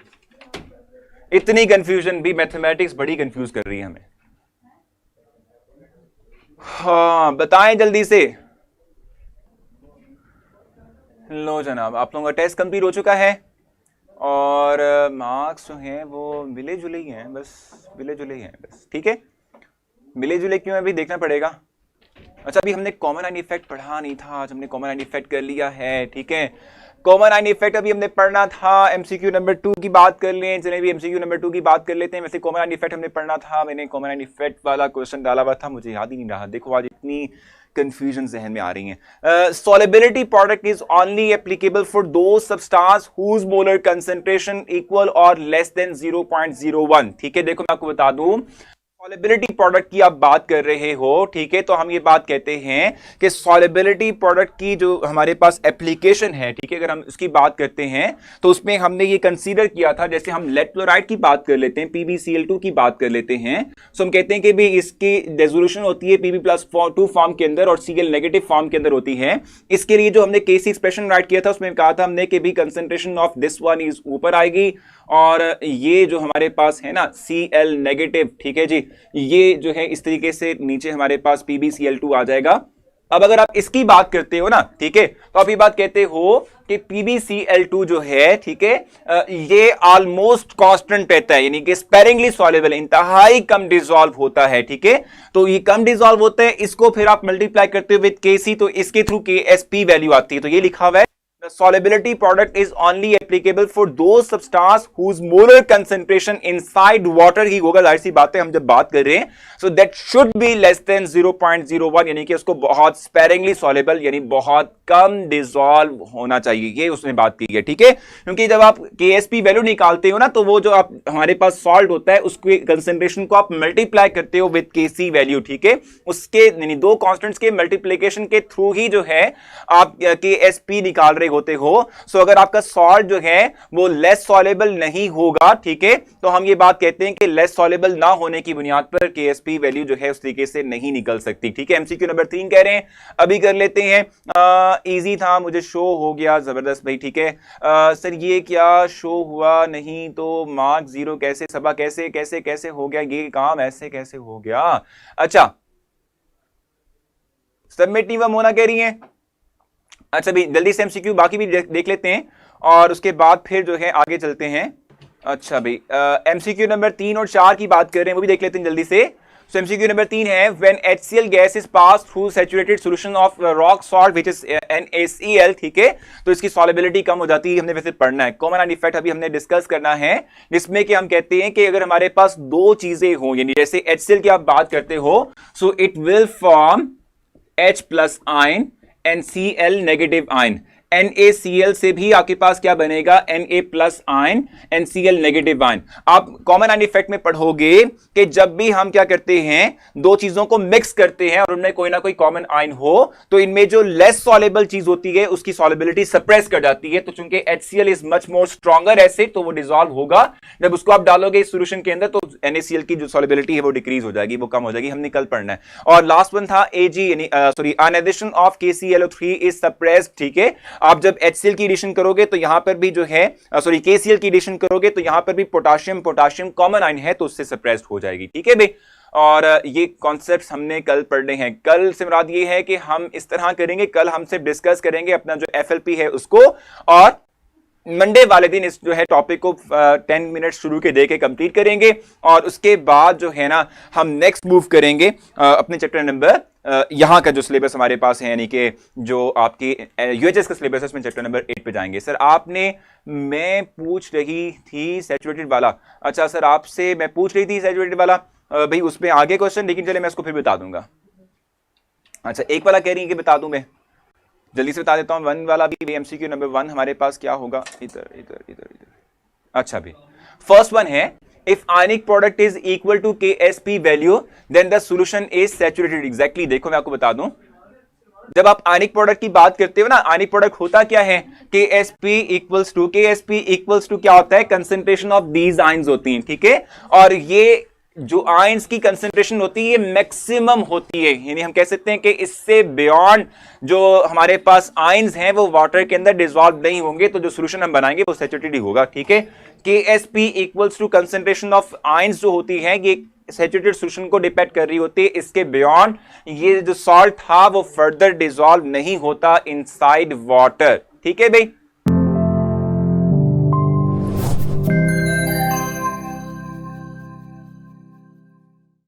इतनी कंफ्यूजन भी, मैथमेटिक्स बड़ी कंफ्यूज कर रही है हमें। हाँ बताएं जल्दी से। लो जनाब, आप लोगों का टेस्ट कंप्लीट हो चुका है और मार्क्स जो हैं वो मिले जुले ही हैं, बस मिले जुले ही हैं बस, ठीक है। मिले जुले क्यों है अभी देखना पड़ेगा। अच्छा, अभी हमने कॉमन आइन इफेक्ट पढ़ा नहीं था, आज हमने कॉमन आइन इफेक्ट कर लिया है, ठीक है। कॉमन आइन इफेक्ट अभी हमने पढ़ना था, एमसीक्यू नंबर 2 की बात कर लें, चलिए भी एमसीक्यू नंबर 2 की बात कर लेते हैं। वैसे कॉमन आइन इफेक्ट हमने पढ़ना था, मैंने कॉमन आइन इफेक्ट वाला क्वेश्चन डाला हुआ था, मुझे याद ही नहीं रहा। देखो आज इतनी कंफ्यूजन जहन में आ रही है। Solubility product is only applicable for दो substance whose molar concentration equal or less than 0.01, ठीक है। देखो मैं आपको बता दूं, सॉलिबिलिटी प्रोडक्ट की आप बात कर रहे हो, ठीक है, तो हम ये बात कहते हैं कि सॉलिबिलिटी प्रोडक्ट की जो हमारे पास एप्लीकेशन है, ठीक है, अगर हम इसकी बात करते हैं तो उसमें हमने ये कंसीडर किया था, जैसे हम लेड क्लोराइड की बात कर लेते हैं, PbCl2 की बात कर लेते हैं, सो हम कहते हैं कि भी इसकी रेजोल्यूशन होती है Pb+2 फॉर्म के अंदर और Cl नेगेटिव फॉर्म के अंदर होती है। इसके लिए जो हमने केसी एक्सप्रेशन राइट किया था, उसमें कहा था हमने कि भी concentration of this one is ऊपर आएगी और ये जो हमारे पास है ना Cl नेगेटिव, ठीक है जी, ये जो है इस तरीके से नीचे हमारे पास PbCl2 आ जाएगा। अब अगर आप इसकी बात करते हो ना, ठीक है, तो आप ये बात कहते हो कि PbCl2 जो है, ठीक है, ये ऑलमोस्ट कांस्टेंट रहता है, यानी कि स्पेरिंगली सॉल्युबल, इंतहाई कम डिसॉल्व होता है, ठीक है। तो ये कम डिसॉल्व होता है, इसको फिर आप मल्टीप्लाई करते हो विद Kc, तो इसके थ्रू Ksp वैल्यू आती है, तो ये लिखा हुआ है The solubility product is only applicable for those substances whose molar concentration inside water ही होगा, जाहिर सी बात है हम जब बात कर रहे हैं, so that should be less than 0.01, यानी कि उसको बहुत sparingly soluble यानी बहुत कम डिसॉल्व होना चाहिए, ये उसने बात की है, ठीक है। क्योंकि जब आप Ksp वैल्यू निकालते हो ना, तो वो जो आप हमारे पास सॉल्ट होता है उसके कंसेंट्रेशन को आप मल्टीप्लाई करते हो विद Kc वैल्यू, ठीक है, उसके यानी दो कांस्टेंट्स के मल्टीप्लिकेशन के थ्रू ही जो है आप Ksp निकाल रहे होते हो। सो अगर आपका सॉल्ट जो है वो लेस सॉल्युबल नहीं होगा, ठीक है, तो हम ये बात कहते हैं कि लेस सॉल्युबल ना होने की बुनियाद पर Ksp वैल्यू जो है उस तरीके से नहीं निकल सकती, ठीक है। एमसीक्यू नंबर 3 कह रहे हैं, अभी कर लेते हैं। इजी था, मुझे शो हो गया, जबरदस्त भाई, ठीक है। सर ये क्या शो हुआ नहीं तो मार्क 0 कैसे, सबा कैसे कैसे कैसे हो गया ये काम, ऐसे कैसे हो गया? अच्छा, सबमिट नहीं मोना कह रही है। अच्छा भी जल्दी से एमसीक्यू बाकी भी देख लेते हैं और उसके बाद फिर जो है आगे चलते हैं। अच्छा भाई एमसीक्यू नंबर 3 और 4 की बात कर रहे हैं, वो भी देख लेते हैं जल्दी से। So MCQ नंबर 3 है, when HCl gas is passed through saturated solution of rock salt which is NaCl, ठीक है, तो इसकी solubility कम हो जाती है, हमने वैसे पढ़ना है। कॉमन आइन इफेक्ट अभी हमने डिस्कस करना है, जिसमें कि हम कहते हैं कि अगर हमारे पास दो चीजें हो, यानी जैसे HCl की आप बात करते हो, so it will form H+ ion and Cl negative ion. NaCl से भी आपके पास क्या बनेगा, Na plus ion, NCl negative ion. आप कॉमन आयन इफेक्ट में पढ़ोगे कि जब भी हम क्या करते हैं, दो चीजों को मिक्स करते हैं और उनमें कोई ना कोई कॉमन आयन हो, तो इनमें जो लेस सॉल्युबल चीज होती है उसकी सॉल्युबिलिटी सप्रेस कर जाती है। तो चूंकि HCl is much more stronger acid, तो वो डिसॉल्व होगा। जब उसको आप डालोगे इस सॉल्यूशन के अंदर, तो NaCl की जो सॉल्युबिलिटी है वो डिक्रीज हो जाएगी, वो कम हो जाएगी। हमने कल पढ़ना है। और लास्ट वन था Ag यानी sorry ionization of KClO3 is suppressed. ठीक है, आप जब HCl की एडिशन करोगे तो यहां पर भी जो है सॉरी KCl की एडिशन करोगे तो यहां पर भी पोटाशियम कॉमन आयन है, तो उससे सप्रेस्ड हो जाएगी। ठीक है भाई, और ये कॉन्सेप्ट्स हमने कल पढ़ने हैं। कल से मुराद ये है कि हम इस तरह करेंगे, कल हम सिर्फ डिस्कस करेंगे अपना जो FLP है उसको, और मंडे वाले दिन इस जो है टॉपिक को 10 मिनट शुरू के देके कंप्लीट करेंगे। और उसके बाद जो है ना हम नेक्स्ट मूव करेंगे अपने चैप्टर नंबर यहां का जो सिलेबस हमारे पास है, यानी कि जो आपकी UHS का सिलेबस है, उसमें चैप्टर नंबर 8 पे जाएंगे। सर आपने, मैं पूछ रही थी सैचुरेटेड वाला, अच्छा सर आपसे मैं पूछ रही थी सैचुरेटेड वाला भाई, उसमें आगे क्वेश्चन, लेकिन चले मैं उसको फिर बता दूंगा। अच्छा एक वाला कह रही है कि बता दूं, मैं जल्दी से बता देता हूं। 1 वाला भी MCQ नंबर 1 हमारे पास क्या होगा, इधर इधर इधर इधर। अच्छा भी फर्स्ट वन है, if ionic product is equal to KSP value then the solution is saturated. Exactly देखो मैं आपको बता दूं, जब आप आयनिक प्रोडक्ट की बात करते हो ना, आयनिक प्रोडक्ट होता क्या है, KSP इक्वल्स टू क्या होता है, कंसेंट्रेशन ऑफ दीज आयंस होती हैं। ठीक है, और ये जो आयंस की कंसेंट्रेशन होती है मैक्सिमम होती है, यानी हम कह सकते हैं कि इससे बियॉन्ड जो हमारे पास आयंस हैं वो वाटर के अंदर डिसॉल्व नहीं होंगे, तो जो सॉल्यूशन हम बनाएंगे वो सैचुरेटेड ही होगा। ठीक है, KSP equals to concentration of ions जो होती है ये सैचुरेटेड सॉल्यूशन को डिपेंड कर रही होती है। इसके बियॉन्ड ये जो सॉल्ट था वो फर्दर डिसॉल्व नहीं होता इनसाइड वाटर। ठीक है भाई,